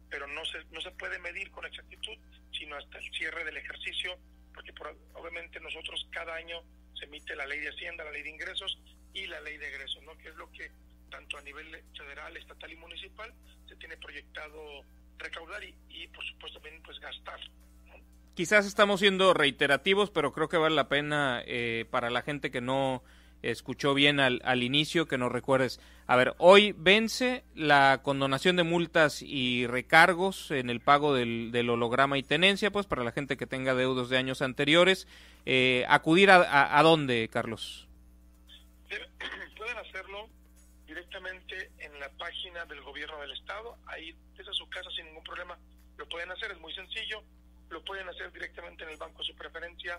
S9: pero no se puede medir con exactitud, sino hasta el cierre del ejercicio, porque obviamente nosotros cada año se emite la ley de Hacienda, la ley de ingresos y la ley de egresos, ¿no? Que es lo que tanto a nivel federal, estatal y municipal se tiene proyectado recaudar y por supuesto también pues gastar, ¿no?
S2: Quizás estamos siendo reiterativos, pero creo que vale la pena para la gente que no escuchó bien al inicio, que nos recuerdes. A ver, hoy vence la condonación de multas y recargos en el pago del holograma y tenencia, pues para la gente que tenga deudos de años anteriores. ¿Acudir a dónde, Carlos?
S9: Pueden hacerlo directamente en la página del gobierno del estado, ahí desde su casa sin ningún problema lo pueden hacer, es muy sencillo. Lo pueden hacer directamente en el banco de su preferencia,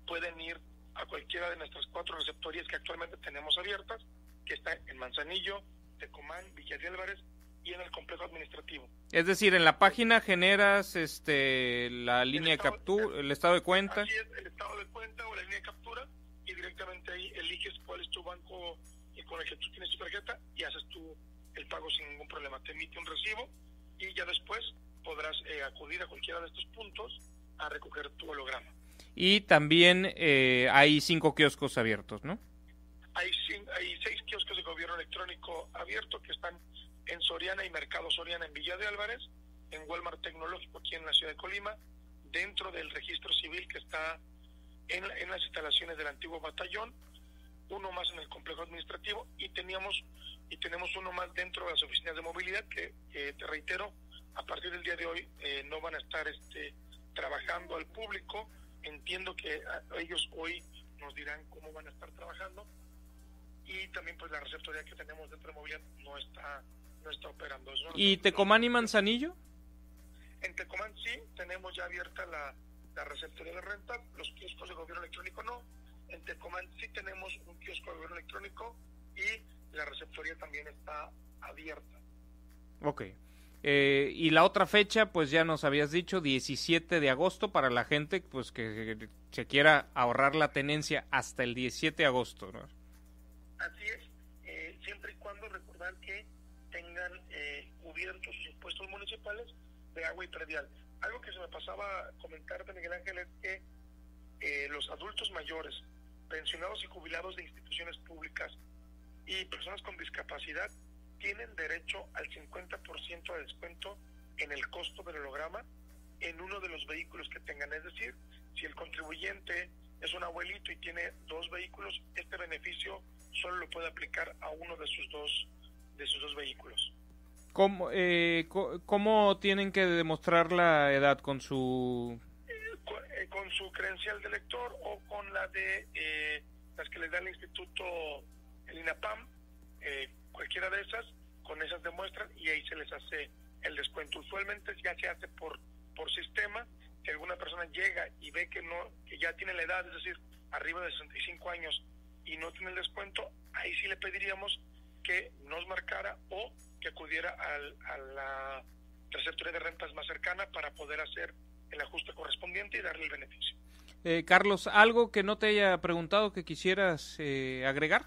S9: pueden ir a cualquiera de nuestras 4 receptorías que actualmente tenemos abiertas, que está en Manzanillo, Tecomán, Villa de Álvarez y en el complejo administrativo.
S2: Es decir, en la página generas la línea de captura, el estado de cuenta.
S9: Así es, el estado de cuenta o la línea de captura, y directamente ahí eliges cuál es tu banco y con el que tú tienes tu tarjeta y haces tú el pago sin ningún problema. Te emite un recibo y ya después podrás acudir a cualquiera de estos puntos a recoger tu holograma.
S2: Y también hay 5 kioscos abiertos, ¿no?
S9: Hay 6 kioscos de gobierno electrónico abiertos que están en Soriana y Mercado Soriana en Villa de Álvarez, en Walmart Tecnológico aquí en la ciudad de Colima, dentro del registro civil que está en las instalaciones del antiguo batallón, uno más en el complejo administrativo y tenemos uno más dentro de las oficinas de movilidad que te reitero, a partir del día de hoy no van a estar trabajando al público. Entiendo que ellos hoy nos dirán cómo van a estar trabajando, y también pues la receptoría que tenemos dentro de movilidad no está operando.
S2: ¿Y Tecomán y Manzanillo?
S9: En Tecomán sí, tenemos ya abierta la receptoría de renta, los kioscos de gobierno electrónico no. En Tecomán sí tenemos un kiosco de gobierno electrónico y la receptoría también está abierta.
S2: Ok. Y la otra fecha, pues ya nos habías dicho, 17 de agosto, para la gente pues que se quiera ahorrar la tenencia hasta el 17 de agosto, ¿no?
S9: Así es, siempre y cuando recordar que tengan cubiertos sus impuestos municipales de agua y predial. Algo que se me pasaba a comentarte, Miguel Ángel, es que los adultos mayores, pensionados y jubilados de instituciones públicas y personas con discapacidad tienen derecho al 50% de descuento en el costo del holograma en uno de los vehículos que tengan. Es decir, si el contribuyente es un abuelito y tiene 2 vehículos, este beneficio solo lo puede aplicar a uno de sus dos vehículos.
S2: ¿Cómo tienen que demostrar la edad? ¿Con su
S9: credencial de lector o con la de las que les da el instituto, el INAPAM? Cualquiera de esas, con esas demuestran y ahí se les hace el descuento. Usualmente ya se hace por sistema. Si alguna persona llega y ve que ya tiene la edad, es decir, arriba de 65 años y no tiene el descuento, ahí sí le pediríamos que nos marcara o que acudiera a la receptoría de rentas más cercana para poder hacer el ajuste correspondiente y darle el beneficio.
S2: Carlos, ¿algo que no te haya preguntado que quisieras agregar?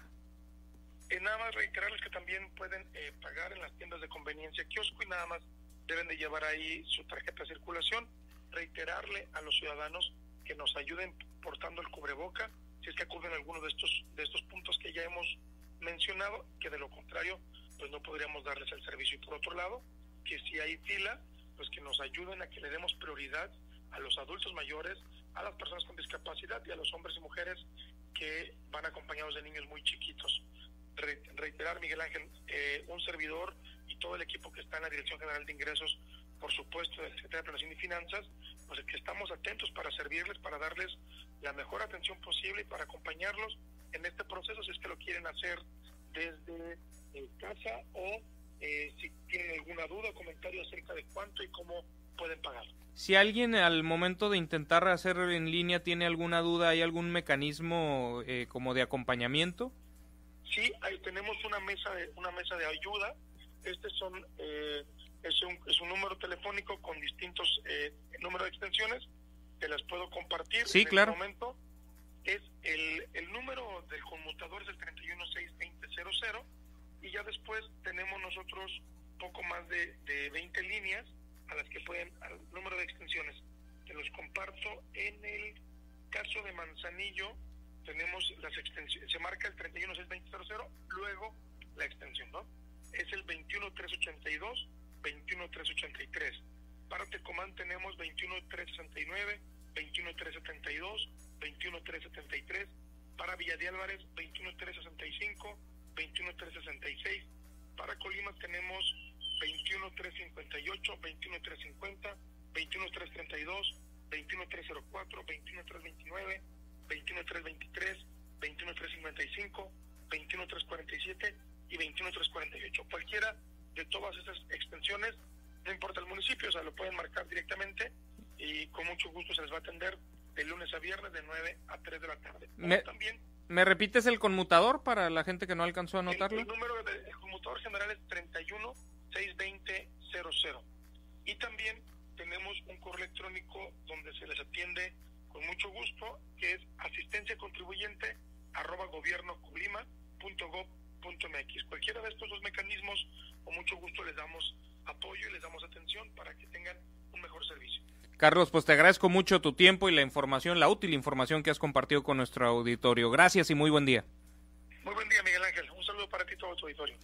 S9: Nada más reiterarles que también pueden pagar en las tiendas de conveniencia kiosco y nada más deben de llevar ahí su tarjeta de circulación. Reiterarle a los ciudadanos que nos ayuden portando el cubreboca si es que acuden a alguno de estos puntos que ya hemos mencionado, que de lo contrario pues no podríamos darles el servicio. Y por otro lado, que si hay fila, pues que nos ayuden a que le demos prioridad a los adultos mayores, a las personas con discapacidad y a los hombres y mujeres que van acompañados de niños muy chiquitos. Reiterar, Miguel Ángel, un servidor y todo el equipo que está en la Dirección General de Ingresos por supuesto, del Secretario de Planeación y Finanzas, pues que estamos atentos para servirles, para darles la mejor atención posible y para acompañarlos en este proceso, si es que lo quieren hacer desde casa o si tienen alguna duda o comentario acerca de cuánto y cómo pueden pagar.
S2: Si alguien al momento de intentar hacerlo en línea tiene alguna duda, ¿hay algún mecanismo como de acompañamiento?
S9: Sí, ahí tenemos una mesa de ayuda. Es un número telefónico con distintos números de extensiones. Te las puedo compartir.
S2: Sí, claro.
S9: En este momento es el número del conmutador es el 316-2000 y ya después tenemos nosotros poco más de 20 líneas a las que pueden, al número de extensiones. Te los comparto. En el caso de Manzanillo tenemos las extensiones, se marca el 316-2000, luego la extensión, ¿no? Es el 21382, 21383. Para Tecomán tenemos 21369, 21372, 21373. Para Villa de Álvarez 21365, 21366. Para Colima tenemos 21358, 21350, 21332, 21304, 21329, 21323, 21355, 21347 y 21348. Cualquiera de todas esas extensiones, no importa el municipio, o sea, lo pueden marcar directamente y con mucho gusto se les va a atender de lunes a viernes de 9 a 3 de la tarde.
S2: ¿Me repites el conmutador para la gente que no alcanzó a anotarlo?
S9: El número del conmutador general es 316-2000. Y también tenemos un correo electrónico donde se les atiende con mucho gusto, que es asistenciacontribuyente@gobiernocolima.gov.mx. Cualquiera de estos dos mecanismos, con mucho gusto les damos apoyo y les damos atención para que tengan un mejor servicio.
S2: Carlos, pues te agradezco mucho tu tiempo y la información, la útil información que has compartido con nuestro auditorio. Gracias y muy buen día.
S9: Muy buen día, Miguel Ángel. Un saludo para ti y todo tu auditorio.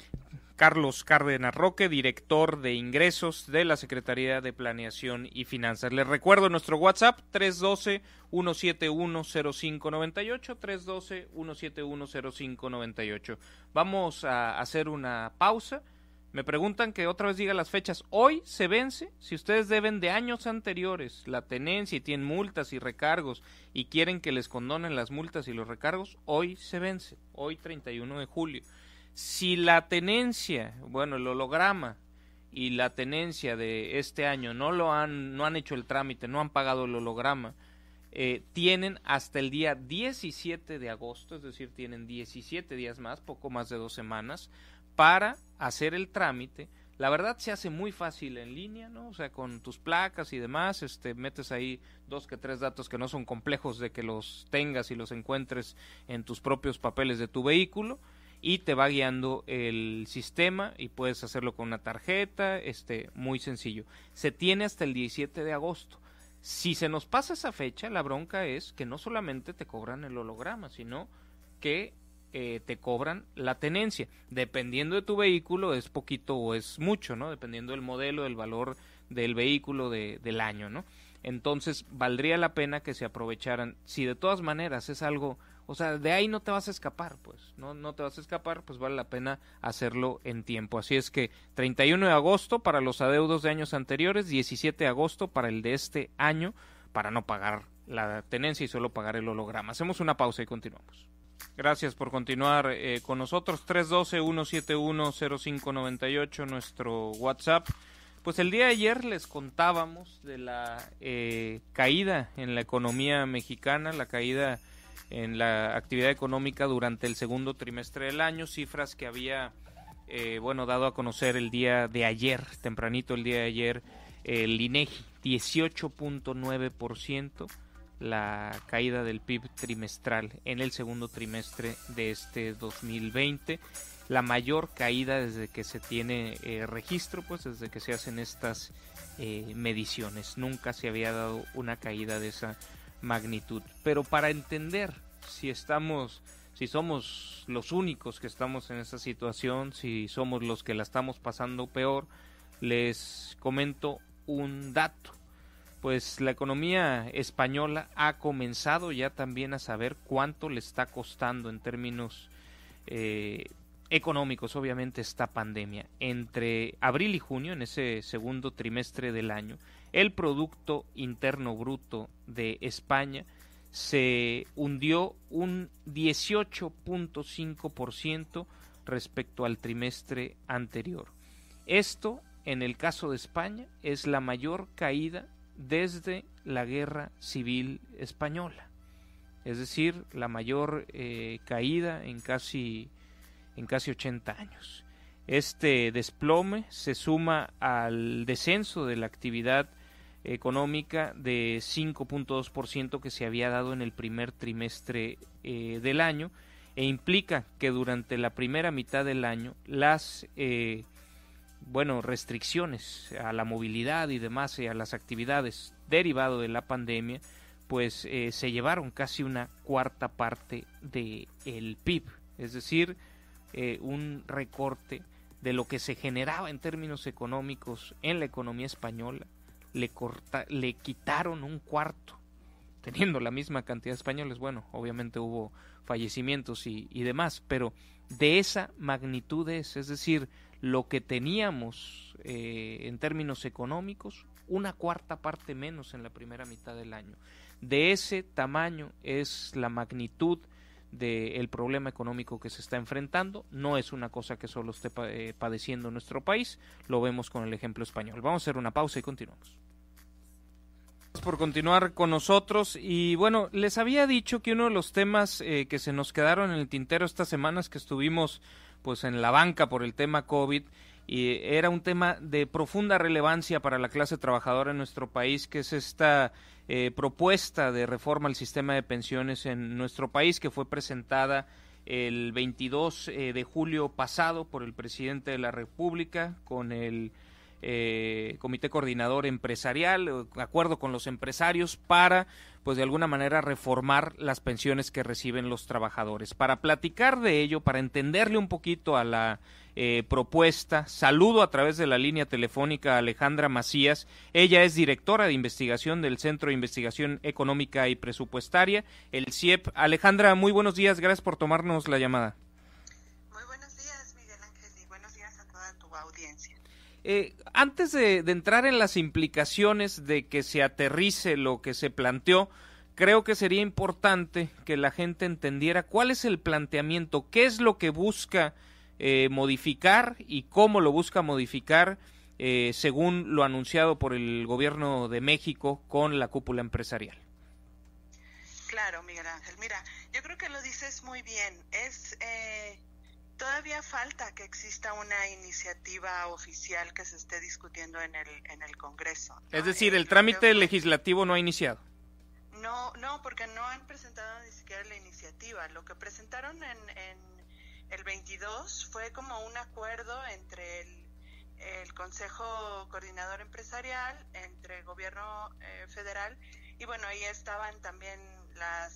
S2: Carlos Cárdenas Roque, director de ingresos de la Secretaría de Planeación y Finanzas. Les recuerdo nuestro WhatsApp, 312-171-0598, 312-171-0598. Vamos a hacer una pausa. Me preguntan que otra vez diga las fechas. Hoy se vence, si ustedes deben de años anteriores la tenencia y tienen multas y recargos y quieren que les condonen las multas y los recargos, hoy se vence, hoy 31 de julio. Si la tenencia, bueno, el holograma y la tenencia de este año no han hecho el trámite, no han pagado el holograma, tienen hasta el día 17 de agosto, es decir, tienen 17 días más, poco más de 2 semanas, para hacer el trámite. La verdad se hace muy fácil en línea, ¿no? O sea, con tus placas y demás, metes ahí 2 que 3 datos que no son complejos de que los tengas y los encuentres en tus propios papeles de tu vehículo y te va guiando el sistema y puedes hacerlo con una tarjeta, muy sencillo. Se tiene hasta el 17 de agosto. Si se nos pasa esa fecha, la bronca es que no solamente te cobran el holograma, sino que te cobran la tenencia. Dependiendo de tu vehículo es poquito o es mucho, ¿no? Dependiendo del modelo, del valor del vehículo del año, ¿no? Entonces valdría la pena que se aprovecharan. Si de todas maneras es algo, o sea, de ahí no te vas a escapar, pues, no te vas a escapar, pues vale la pena hacerlo en tiempo. Así es que 31 de agosto para los adeudos de años anteriores, 17 de agosto para el de este año, para no pagar la tenencia y solo pagar el holograma. Hacemos una pausa y continuamos. Gracias por continuar con nosotros. 312-171-0598, nuestro WhatsApp. Pues el día de ayer les contábamos de la caída en la economía mexicana, la caída en la actividad económica durante el segundo trimestre del año, cifras que había dado a conocer el día de ayer, tempranito el día de ayer, el INEGI, 18.9%. La caída del PIB trimestral en el segundo trimestre de este 2020, la mayor caída desde que se tiene registro, pues desde que se hacen estas mediciones. Nunca se había dado una caída de esa magnitud. Pero para entender si somos los únicos que estamos en esa situación, si somos los que la estamos pasando peor, les comento un dato. Pues la economía española ha comenzado ya también a saber cuánto le está costando en términos económicos, obviamente, esta pandemia. Entre abril y junio, en ese segundo trimestre del año, el Producto Interno Bruto de España se hundió un 18.5% respecto al trimestre anterior. Esto, en el caso de España, es la mayor caída desde la Guerra Civil Española. Es decir, la mayor caída en casi 80 años. Este desplome se suma al descenso de la actividad económica de 5.2% que se había dado en el primer trimestre del año, e implica que durante la primera mitad del año las restricciones a la movilidad y demás, y a las actividades derivado de la pandemia, pues se llevaron casi una cuarta parte del PIB, es decir, un recorte de lo que se generaba en términos económicos en la economía española. Le quitaron un cuarto, teniendo la misma cantidad de españoles. Bueno, obviamente hubo fallecimientos y demás, pero de esa magnitud es decir, lo que teníamos en términos económicos, una cuarta parte menos en la primera mitad del año. De ese tamaño es la magnitud del problema económico que se está enfrentando. No es una cosa que solo esté padeciendo nuestro país, lo vemos con el ejemplo español. Vamos a hacer una pausa y continuamos. Gracias por continuar con nosotros. Y bueno, les había dicho que uno de los temas que se nos quedaron en el tintero estas semanas que estuvimos pues en la banca por el tema COVID, y era un tema de profunda relevancia para la clase trabajadora en nuestro país, que es esta propuesta de reforma al sistema de pensiones en nuestro país, que fue presentada el 22 de julio pasado por el presidente de la República con el Comité Coordinador Empresarial, acuerdo con los empresarios para, pues de alguna manera, reformar las pensiones que reciben los trabajadores. Para platicar de ello, para entenderle un poquito a la propuesta, saludo a través de la línea telefónica a Alejandra Macías. Ella es directora de investigación del Centro de Investigación Económica y Presupuestaria, el CIEP. Alejandra, muy buenos días, gracias por tomarnos la llamada.
S10: Muy buenos días, Miguel Ángel, y buenos días a toda tu audiencia.
S2: Antes de entrar en las implicaciones de que se aterrice lo que se planteó, creo que sería importante que la gente entendiera cuál es el planteamiento, qué es lo que busca modificar y cómo lo busca modificar, según lo anunciado por el gobierno de México con la cúpula empresarial.
S10: Claro, Miguel Ángel, mira, yo creo que lo dices muy bien. Todavía falta que exista una iniciativa oficial que se esté discutiendo en el Congreso, ¿no?
S2: Es decir, el trámite legislativo no ha iniciado.
S10: No, porque no han presentado ni siquiera la iniciativa. Lo que presentaron en el 22 fue como un acuerdo entre el Consejo Coordinador Empresarial, entre el Gobierno Federal, y bueno, ahí estaban también la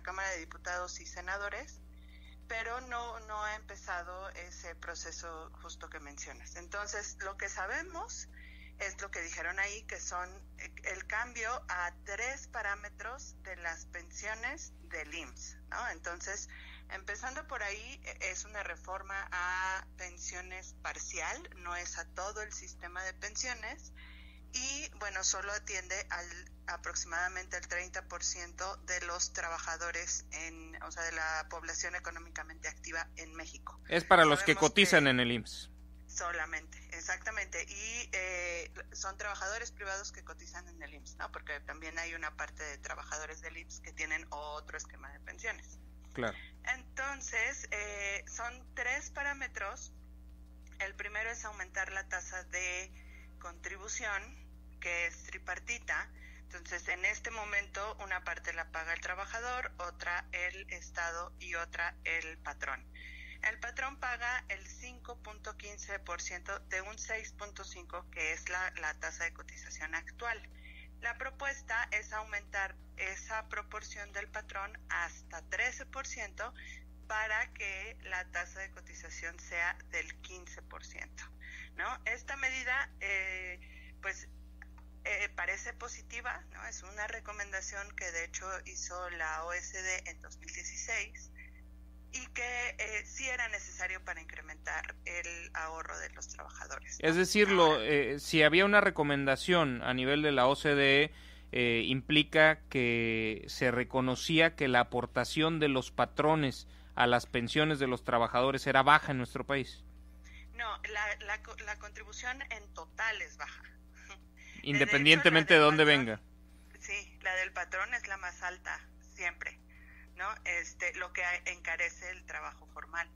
S10: Cámara de Diputados y Senadores, pero no ha empezado ese proceso justo que mencionas. Entonces, lo que sabemos es lo que dijeron ahí, que son el cambio a 3 parámetros de las pensiones del IMSS, ¿no? Entonces, empezando por ahí, es una reforma a pensiones parcial, no es a todo el sistema de pensiones, y bueno, solo atiende aproximadamente el 30% de los trabajadores, o sea, de la población económicamente activa en México.
S2: Es para los que cotizan en el IMSS.
S10: Solamente, exactamente, y son trabajadores privados que cotizan en el IMSS, ¿no? Porque también hay una parte de trabajadores del IMSS que tienen otro esquema de pensiones.
S2: Claro.
S10: Entonces, son 3 parámetros. El primero es aumentar la tasa de contribución, que es tripartita. Entonces, en este momento, una parte la paga el trabajador, otra el Estado y otra el patrón. El patrón paga el 5.15% de un 6.5%, que es la tasa de cotización actual. La propuesta es aumentar esa proporción del patrón hasta 13% para que la tasa de cotización sea del 15%, ¿no? Esta medida, parece positiva, ¿no? Es una recomendación que de hecho hizo la OSD en 2016, y que sí era necesario para incrementar el ahorro de los trabajadores, ¿no?
S2: Es decir, si había una recomendación a nivel de la OCDE, implica que se reconocía que la aportación de los patrones a las pensiones de los trabajadores era baja en nuestro país.
S10: No, la contribución en total es baja.
S2: Independientemente de dónde venga.
S10: Sí, la del patrón es la más alta siempre, ¿no? Lo que encarece el trabajo formal.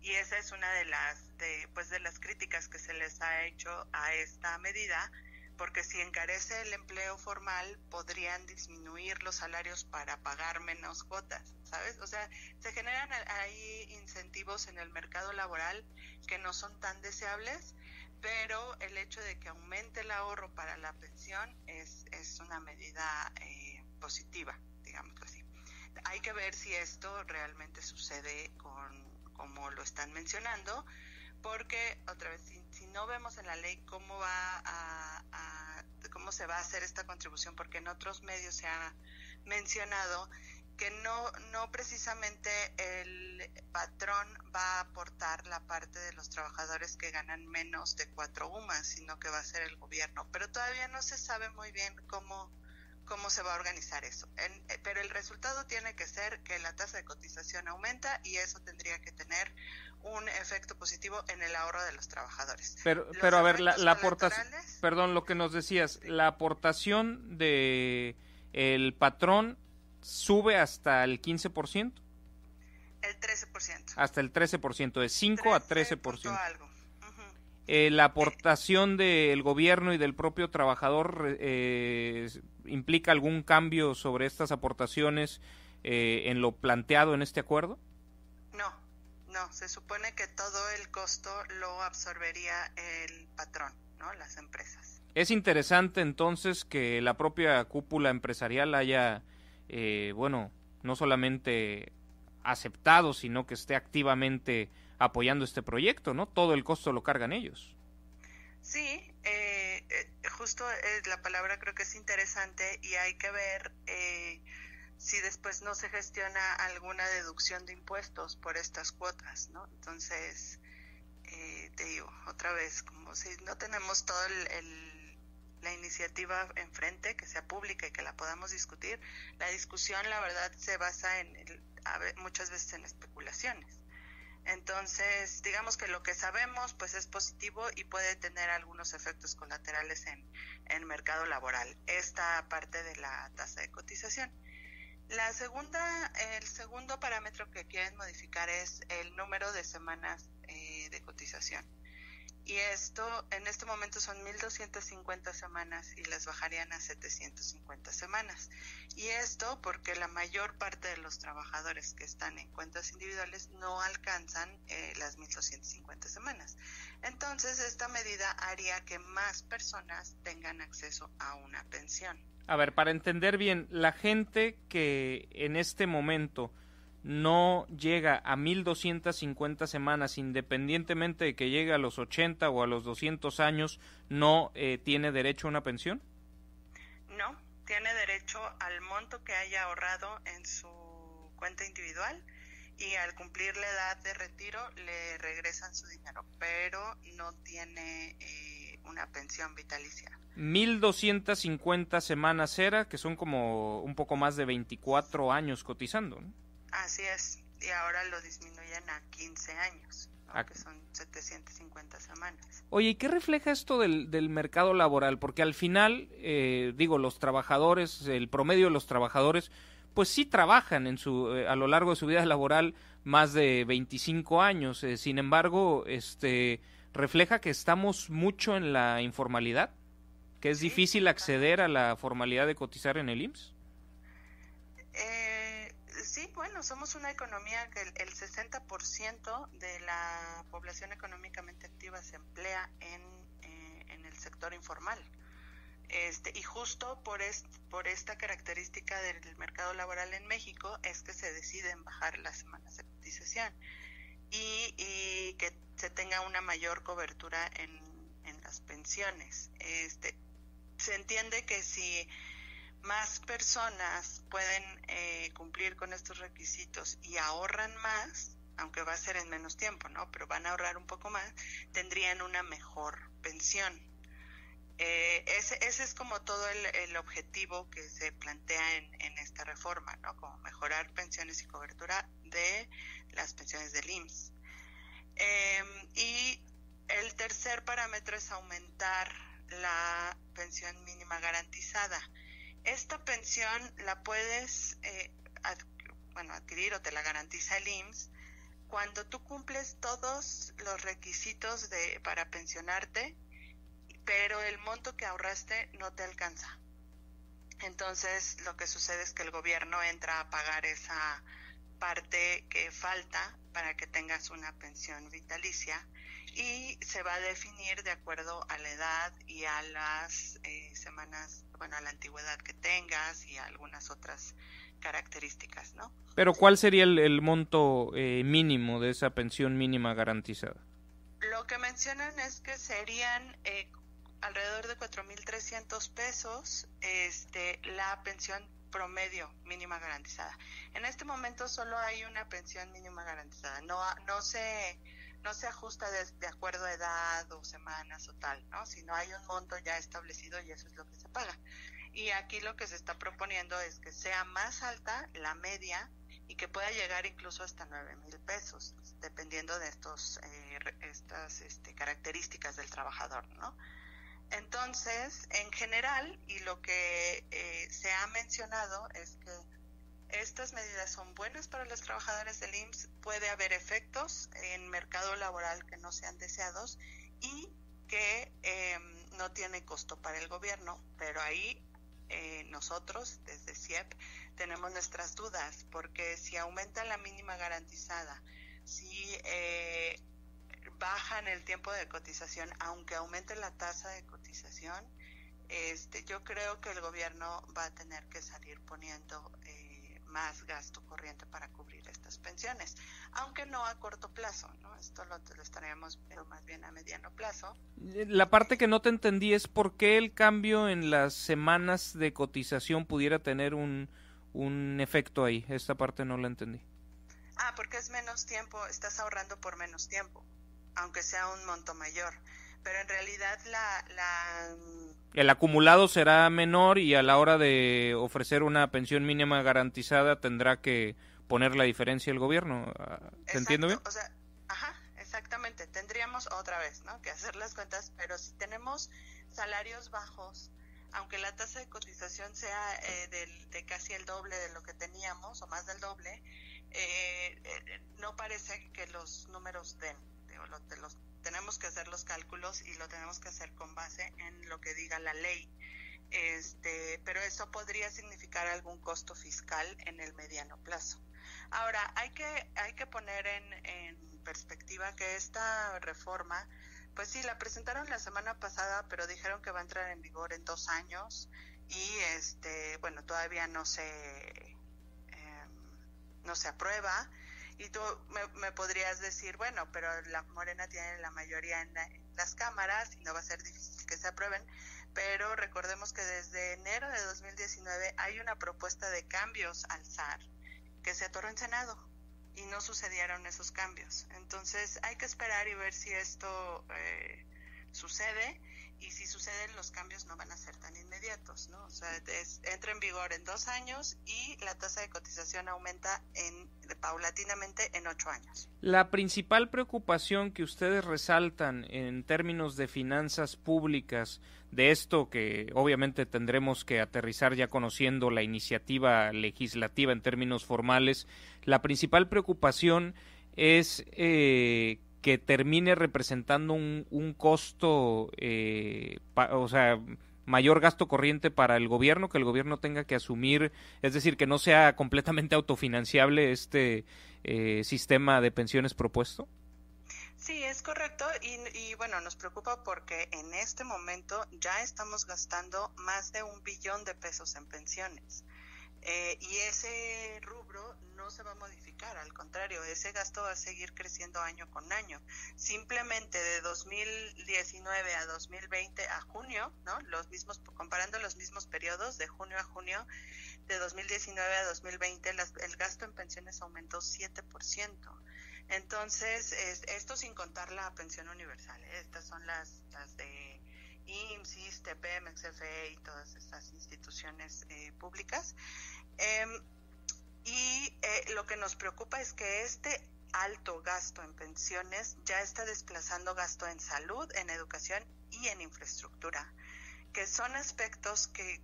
S10: Y esa es una de las críticas que se les ha hecho a esta medida, porque si encarece el empleo formal, podrían disminuir los salarios para pagar menos cuotas, ¿sabes? O sea, se generan ahí incentivos en el mercado laboral que no son tan deseables, pero el hecho de que aumente el ahorro para la pensión es una medida positiva, digámoslo así. Hay que ver si esto realmente sucede como lo están mencionando, porque otra vez, si no vemos en la ley cómo se va a hacer esta contribución, porque en otros medios se ha mencionado que no precisamente el patrón va a aportar la parte de los trabajadores que ganan menos de 4 UMAS, sino que va a ser el gobierno, pero todavía no se sabe muy bien cómo se va a organizar eso. Pero el resultado tiene que ser que la tasa de cotización aumenta y eso tendría que tener un efecto positivo en el ahorro de los trabajadores.
S2: Pero a ver, la aportación, perdón, lo que nos decías, la aportación de el patrón sube hasta el 15%.
S10: El 13%.
S2: Hasta el 13%, de 5 a 13%.
S10: Algo.
S2: La aportación del gobierno y del propio trabajador implica algún cambio sobre estas aportaciones en lo planteado en este acuerdo?
S10: No, se supone que todo el costo lo absorbería el patrón, ¿no? Las empresas.
S2: Es interesante entonces que la propia cúpula empresarial haya, no solamente aceptado, sino que esté activamente apoyando este proyecto, ¿no? Todo el costo lo cargan ellos.
S10: Sí, justo la palabra creo que es interesante y hay que ver si después no se gestiona alguna deducción de impuestos por estas cuotas, ¿no? Entonces, te digo, otra vez, como si no tenemos toda la iniciativa enfrente, que sea pública y que la podamos discutir, la discusión, la verdad, se basa muchas veces en especulaciones. Entonces, digamos que lo que sabemos pues es positivo y puede tener algunos efectos colaterales en el mercado laboral, esta parte de la tasa de cotización. El segundo parámetro que quieren modificar es el número de semanas de cotización. Y esto en este momento son 1,250 semanas y las bajarían a 750 semanas. Y esto porque la mayor parte de los trabajadores que están en cuentas individuales no alcanzan las 1,250 semanas. Entonces, esta medida haría que más personas tengan acceso a una pensión.
S2: A ver, para entender bien, la gente que en este momento no llega a 1,250 semanas, independientemente de que llegue a los 80 o a los 200 años, ¿no tiene derecho a una pensión?
S10: No, tiene derecho al monto que haya ahorrado en su cuenta individual y al cumplir la edad de retiro le regresan su dinero, pero no tiene una pensión vitalicia.
S2: 1,250 semanas era, que son como un poco más de 24 años cotizando, ¿no?
S10: Así es, y ahora lo disminuyen a 15 años, ¿no? Que son 750 semanas.
S2: Oye, ¿y qué refleja esto del mercado laboral? Porque al final, los trabajadores, el promedio de los trabajadores, pues sí trabajan a lo largo de su vida laboral más de 25 años. Sin embargo, refleja que estamos mucho en la informalidad, que es difícil acceder a la formalidad de cotizar en el IMSS.
S10: Sí, bueno, somos una economía que el 60% de la población económicamente activa se emplea en el sector informal. Y justo por esta característica del mercado laboral en México es que se deciden bajar las semanas de cotización y que se tenga una mayor cobertura en las pensiones. Se entiende que si más personas pueden cumplir con estos requisitos y ahorran más, aunque va a ser en menos tiempo, ¿no? Pero van a ahorrar un poco más, tendrían una mejor pensión. Ese es como todo el objetivo que se plantea en esta reforma, ¿no? Como mejorar pensiones y cobertura de las pensiones del IMSS. Y el tercer parámetro es aumentar la pensión mínima garantizada. Esta pensión la puedes adquirir o te la garantiza el IMSS cuando tú cumples todos los requisitos para pensionarte, pero el monto que ahorraste no te alcanza. Entonces, lo que sucede es que el gobierno entra a pagar esa parte que falta para que tengas una pensión vitalicia y se va a definir de acuerdo a la edad y a las semanas, a la antigüedad que tengas y a algunas otras características, ¿no?
S2: Pero ¿cuál sería el monto mínimo de esa pensión mínima garantizada?
S10: Lo que mencionan es que serían alrededor de 4,300 pesos la pensión promedio mínima garantizada. En este momento solo hay una pensión mínima garantizada, no se ajusta de acuerdo a edad o semanas o tal, ¿no? Sino hay un monto ya establecido y eso es lo que se paga. Y aquí lo que se está proponiendo es que sea más alta la media y que pueda llegar incluso hasta 9,000 pesos, dependiendo de estas características del trabajador, ¿no? Entonces, en general, y lo que se ha mencionado es que estas medidas son buenas para los trabajadores del IMSS, puede haber efectos en mercado laboral que no sean deseados y que no tiene costo para el gobierno, pero ahí nosotros, desde CIEP, tenemos nuestras dudas, porque si aumenta la mínima garantizada, si bajan el tiempo de cotización, aunque aumente la tasa de cotización, yo creo que el gobierno va a tener que salir poniendo más gasto corriente para cubrir estas pensiones, aunque no a corto plazo, ¿no? Esto lo estaríamos viendo más bien a mediano plazo.
S2: La parte que no te entendí es por qué el cambio en las semanas de cotización pudiera tener un efecto ahí. Esta parte no la entendí.
S10: Porque es menos tiempo, estás ahorrando por menos tiempo, aunque sea un monto mayor, pero en realidad
S2: el acumulado será menor y a la hora de ofrecer una pensión mínima garantizada tendrá que poner la diferencia el gobierno. ¿Te entiendo bien?
S10: O sea, exactamente. Tendríamos otra vez, ¿no?, que hacer las cuentas, pero si tenemos salarios bajos, aunque la tasa de cotización sea de casi el doble de lo que teníamos o más del doble, no parece que los números den. Tenemos que hacer los cálculos y lo tenemos que hacer con base en lo que diga la ley, pero eso podría significar algún costo fiscal en el mediano plazo. Ahora, hay que poner en perspectiva que esta reforma, pues sí, la presentaron la semana pasada, pero dijeron que va a entrar en vigor en 2 años y todavía no se aprueba. Y tú me podrías decir, bueno, pero la Morena tiene la mayoría en las cámaras y no va a ser difícil que se aprueben, pero recordemos que desde enero de 2019 hay una propuesta de cambios al SAR que se atoró en Senado y no sucedieron esos cambios. Entonces hay que esperar y ver si esto sucede, y si suceden, los cambios no van a ser tan inmediatos, ¿no? O sea, entra en vigor en 2 años y la tasa de cotización aumenta paulatinamente en 8 años.
S2: La principal preocupación que ustedes resaltan en términos de finanzas públicas, de esto que obviamente tendremos que aterrizar ya conociendo la iniciativa legislativa en términos formales, la principal preocupación es que termine representando un costo, mayor gasto corriente para el gobierno, que el gobierno tenga que asumir, es decir, que no sea completamente autofinanciable este sistema de pensiones propuesto.
S10: Sí, es correcto, y bueno, nos preocupa porque en este momento ya estamos gastando más de 1 billón de pesos en pensiones. y ese rubro no se va a modificar, al contrario, ese gasto va a seguir creciendo año con año. Simplemente de 2019 a 2020 a junio, ¿no? Comparando los mismos periodos de junio a junio, de 2019 a 2020, el gasto en pensiones aumentó 7%. Entonces, esto sin contar la pensión universal, estas son las de IMSS, ISSSTE, Pemex, CFE y todas estas instituciones públicas. Lo que nos preocupa es que este alto gasto en pensiones ya está desplazando gasto en salud, en educación y en infraestructura, que son aspectos que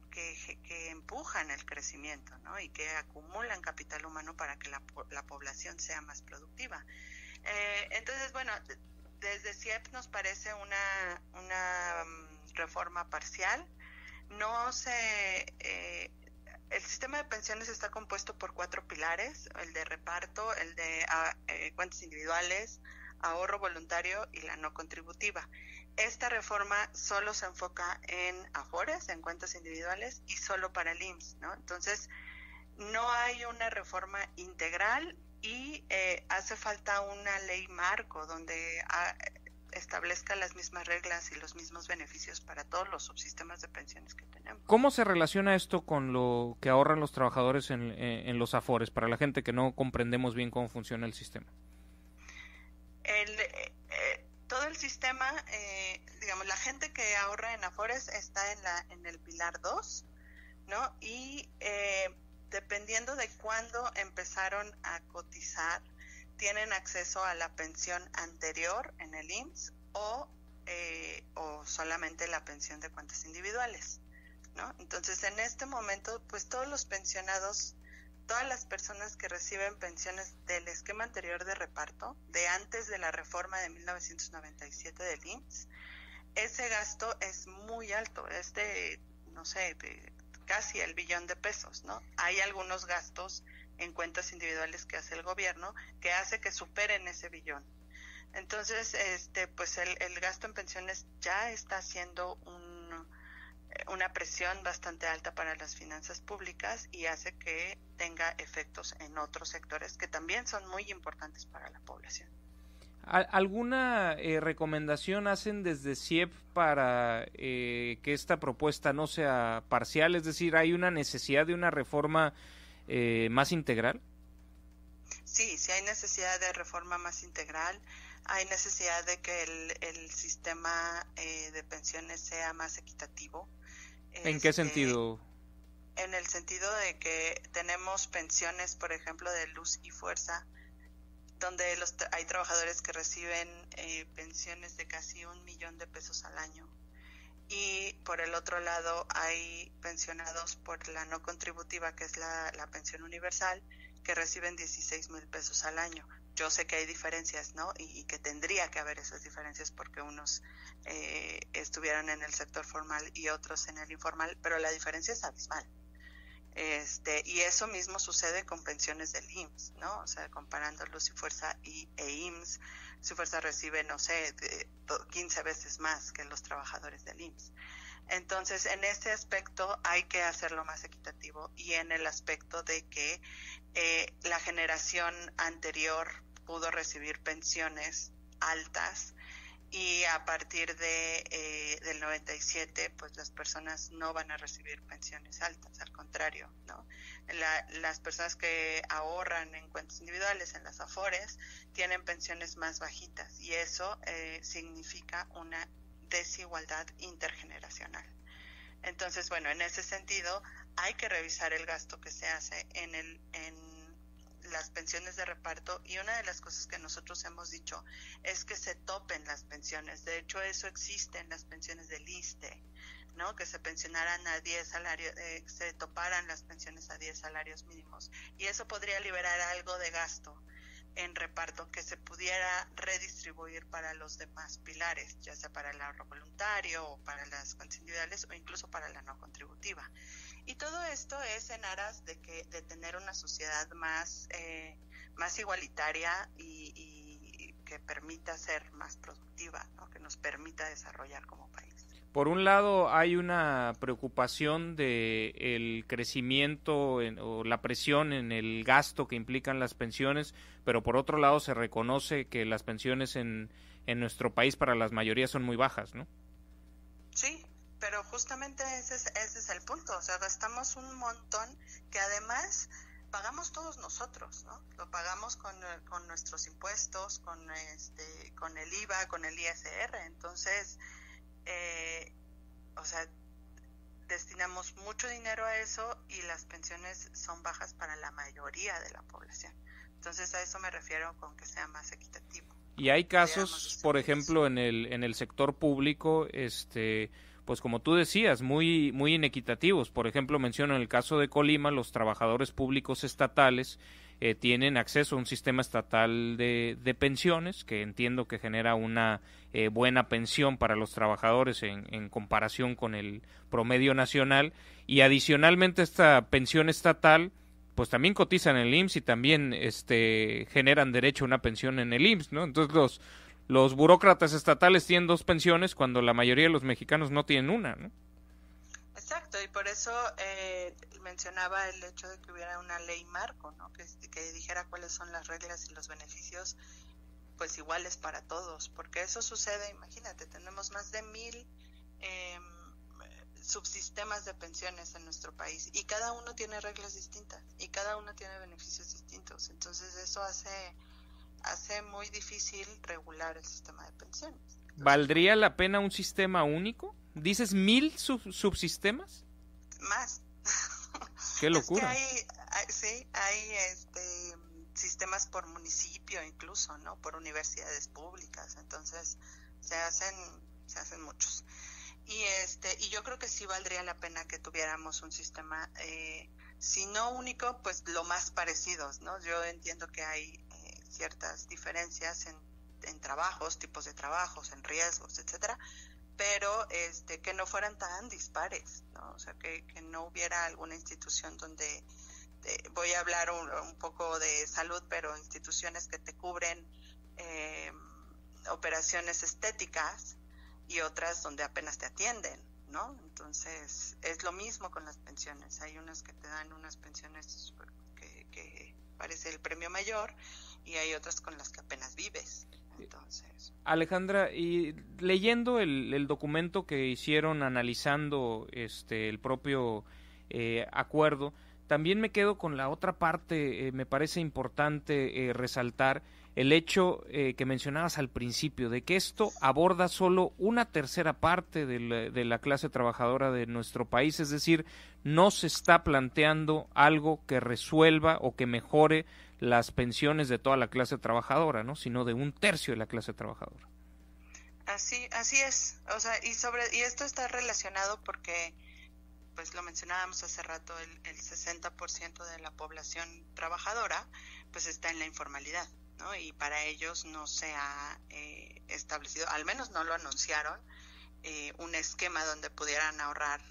S10: empujan el crecimiento, ¿no? Y que acumulan capital humano para que la población sea más productiva. Entonces, bueno, desde CIEP nos parece una reforma parcial. El sistema de pensiones está compuesto por 4 pilares: el de reparto, el de cuentas individuales, ahorro voluntario y la no contributiva. Esta reforma solo se enfoca en Afores, en cuentas individuales, y solo para el IMSS, ¿no? Entonces, no hay una reforma integral y hace falta una ley marco donde establezca las mismas reglas y los mismos beneficios para todos los subsistemas de pensiones que tenemos.
S2: ¿Cómo se relaciona esto con lo que ahorran los trabajadores en los Afores, para la gente que no comprendemos bien cómo funciona el sistema?
S10: Todo el sistema, digamos, la gente que ahorra en Afores está en el pilar 2, ¿no? Y dependiendo de cuándo empezaron a cotizar, tienen acceso a la pensión anterior en el IMSS o solamente la pensión de cuentas individuales, ¿no? Entonces, en este momento, pues todos los pensionados, todas las personas que reciben pensiones del esquema anterior de reparto, de antes de la reforma de 1997 del IMSS, ese gasto es muy alto, es de, no sé, de casi el billón de pesos, ¿no? Hay algunos gastos en cuentas individuales que hace el gobierno que hace que superen ese billón. Entonces, pues el gasto en pensiones ya está haciendo una presión bastante alta para las finanzas públicas y hace que tenga efectos en otros sectores que también son muy importantes para la población.
S2: ¿Alguna recomendación hacen desde CIEP para que esta propuesta no sea parcial? Es decir, ¿hay una necesidad de una reforma más integral?
S10: Sí hay necesidad de reforma más integral. Hay necesidad de que el sistema de pensiones sea más equitativo.
S2: ¿En qué sentido?
S10: En el sentido de que tenemos pensiones, por ejemplo, de luz y fuerza, donde hay trabajadores que reciben pensiones de casi 1 millón de pesos al año. Y por el otro lado hay pensionados por la no contributiva, que es la pensión universal, que reciben 16,000 pesos al año. Yo sé que hay diferencias, ¿no? Y que tendría que haber esas diferencias porque unos estuvieron en el sector formal y otros en el informal, pero la diferencia es abismal. Y eso mismo sucede con pensiones del IMSS, ¿no? O sea, comparando Luz y Fuerza e IMSS, Luz y Fuerza recibe, no sé, 15 veces más que los trabajadores del IMSS. Entonces, en este aspecto hay que hacerlo más equitativo, y en el aspecto de que la generación anterior pudo recibir pensiones altas, y a partir del 97, pues las personas no van a recibir pensiones altas, al contrario, ¿no? Las personas que ahorran en cuentas individuales, en las Afores, tienen pensiones más bajitas, y eso significa una desigualdad intergeneracional. Entonces, bueno, en ese sentido hay que revisar el gasto que se hace en las pensiones de reparto, y una de las cosas que nosotros hemos dicho es que se topen las pensiones. De hecho, eso existe en las pensiones del ISSSTE, ¿no? Que se pensionaran a 10 salarios, se toparan las pensiones a 10 salarios mínimos, y eso podría liberar algo de gasto en reparto que se pudiera redistribuir para los demás pilares, ya sea para el ahorro voluntario o para las cuentas individuales o incluso para la no contributiva. Y todo esto es en aras de tener una sociedad más igualitaria y que permita ser más productiva, ¿no? Que nos permita desarrollar como país.
S2: Por un lado, hay una preocupación de el crecimiento o la presión en el gasto que implican las pensiones, pero por otro lado se reconoce que las pensiones en nuestro país para las mayorías son muy bajas, ¿no?
S10: Sí, pero justamente ese es el punto. O sea, gastamos un montón que además pagamos todos nosotros, ¿no? Lo pagamos con nuestros impuestos, con el IVA, con el ISR. Entonces, o sea, destinamos mucho dinero a eso y las pensiones son bajas para la mayoría de la población. Entonces, a eso me refiero con que sea más equitativo.
S2: Y hay casos, por ejemplo, en el sector público, pues como tú decías, muy inequitativos. Por ejemplo, menciono en el caso de Colima, los trabajadores públicos estatales tienen acceso a un sistema estatal de pensiones, que entiendo que genera una buena pensión para los trabajadores en comparación con el promedio nacional, y adicionalmente esta pensión estatal pues también cotizan en el IMSS y también generan derecho a una pensión en el IMSS, ¿no? Entonces los burócratas estatales tienen dos pensiones cuando la mayoría de los mexicanos no tienen una, ¿no?
S10: Exacto, y por eso mencionaba el hecho de que hubiera una ley marco, ¿no? Que dijera cuáles son las reglas y los beneficios pues iguales para todos, porque eso sucede, imagínate, tenemos más de 1,000 subsistemas de pensiones en nuestro país y cada uno tiene reglas distintas y cada uno tiene beneficios distintos. Entonces eso hace muy difícil regular el sistema de pensiones. Entonces,
S2: ¿valdría la pena un sistema único? ¿Dices 1,000 subsistemas?
S10: Más.
S2: ¡Qué locura!
S10: Es que hay sistemas por municipio incluso, ¿no? Por universidades públicas. Entonces se hacen muchos. Y yo creo que sí valdría la pena que tuviéramos un sistema, si no único, pues lo más parecidos, ¿no? Yo entiendo que hay ciertas diferencias en trabajos, tipos de trabajos, en riesgos, etcétera, pero que no fueran tan dispares, ¿no? O sea, que no hubiera alguna institución donde, voy a hablar un poco de salud, pero instituciones que te cubren operaciones estéticas y otras donde apenas te atienden, ¿no? Entonces, es lo mismo con las pensiones. Hay unas que te dan unas pensiones que parece el premio mayor y hay otras con las que apenas vives. Entonces,
S2: Alejandra, y leyendo el documento que hicieron analizando el propio acuerdo, también me quedo con la otra parte. Me parece importante resaltar el hecho que mencionabas al principio, de que esto aborda solo una tercera parte de la clase trabajadora de nuestro país, es decir, no se está planteando algo que resuelva o que mejore las pensiones de toda la clase trabajadora, ¿no? Sino de un tercio de la clase trabajadora.
S10: Así es, o sea, y esto está relacionado porque, pues lo mencionábamos hace rato, el 60% de la población trabajadora, pues está en la informalidad, ¿no? Y para ellos no se ha establecido, al menos no lo anunciaron, un esquema donde pudieran ahorrar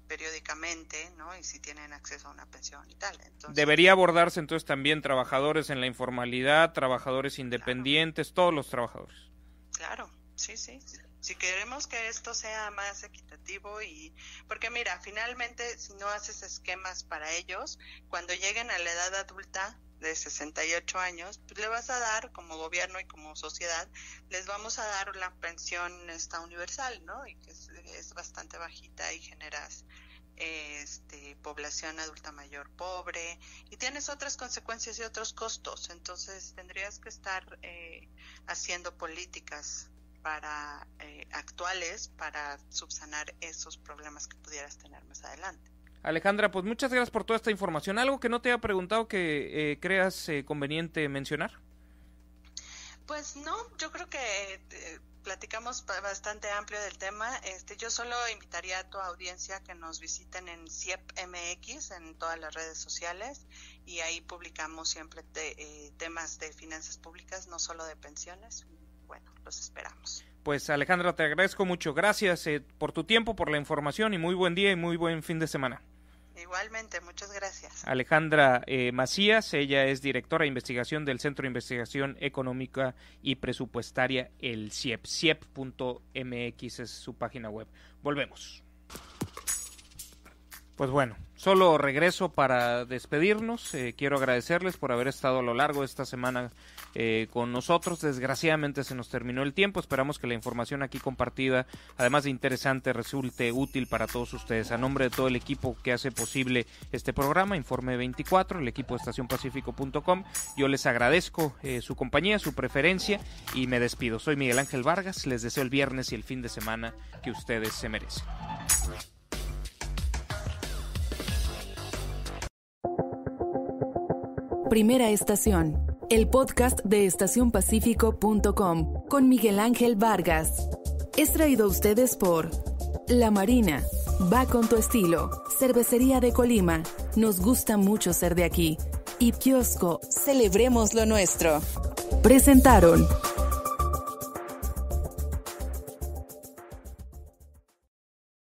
S10: periódicamente, ¿no? Y si tienen acceso a una pensión y tal. Entonces,
S2: debería abordarse entonces también trabajadores en la informalidad, trabajadores independientes, todos los trabajadores.
S10: Claro, sí. Si queremos que esto sea más equitativo porque mira, finalmente si no haces esquemas para ellos, cuando lleguen a la edad adulta de 68 años, pues le vas a dar, como gobierno y como sociedad, les vamos a dar la pensión universal, ¿no? Y que es bastante bajita y generas población adulta mayor pobre y tienes otras consecuencias y otros costos. Entonces tendrías que estar haciendo políticas actuales para subsanar esos problemas que pudieras tener más adelante.
S2: Alejandra, pues muchas gracias por toda esta información. ¿Algo que no te haya preguntado que creas conveniente mencionar?
S10: Pues no, yo creo que platicamos bastante amplio del tema. Yo solo invitaría a tu audiencia que nos visiten en CIEP MX en todas las redes sociales y ahí publicamos siempre temas de finanzas públicas, no solo de pensiones. Bueno, los esperamos.
S2: Pues Alejandra, te agradezco mucho. Gracias por tu tiempo, por la información y muy buen día y muy buen fin de semana.
S10: Igualmente, muchas gracias.
S2: Alejandra Macías, ella es directora de investigación del Centro de Investigación Económica y Presupuestaria, el CIEP. CIEP.mx es su página web. Volvemos. Pues bueno, solo regreso para despedirnos. Quiero agradecerles por haber estado a lo largo de esta semana con nosotros. Desgraciadamente se nos terminó el tiempo. Esperamos que la información aquí compartida, además de interesante, resulte útil para todos ustedes. A nombre de todo el equipo que hace posible este programa, Informe 24, el equipo de estacionpacífico.com, yo les agradezco su compañía, su preferencia y me despido. Soy Miguel Ángel Vargas. Les deseo el viernes y el fin de semana que ustedes se merecen.
S1: Primera estación, el podcast de estacionpacífico.com con Miguel Ángel Vargas. Es traído a ustedes por La Marina, va con tu estilo, Cervecería de Colima, nos gusta mucho ser de aquí, y Kiosco, celebremos lo nuestro. Presentaron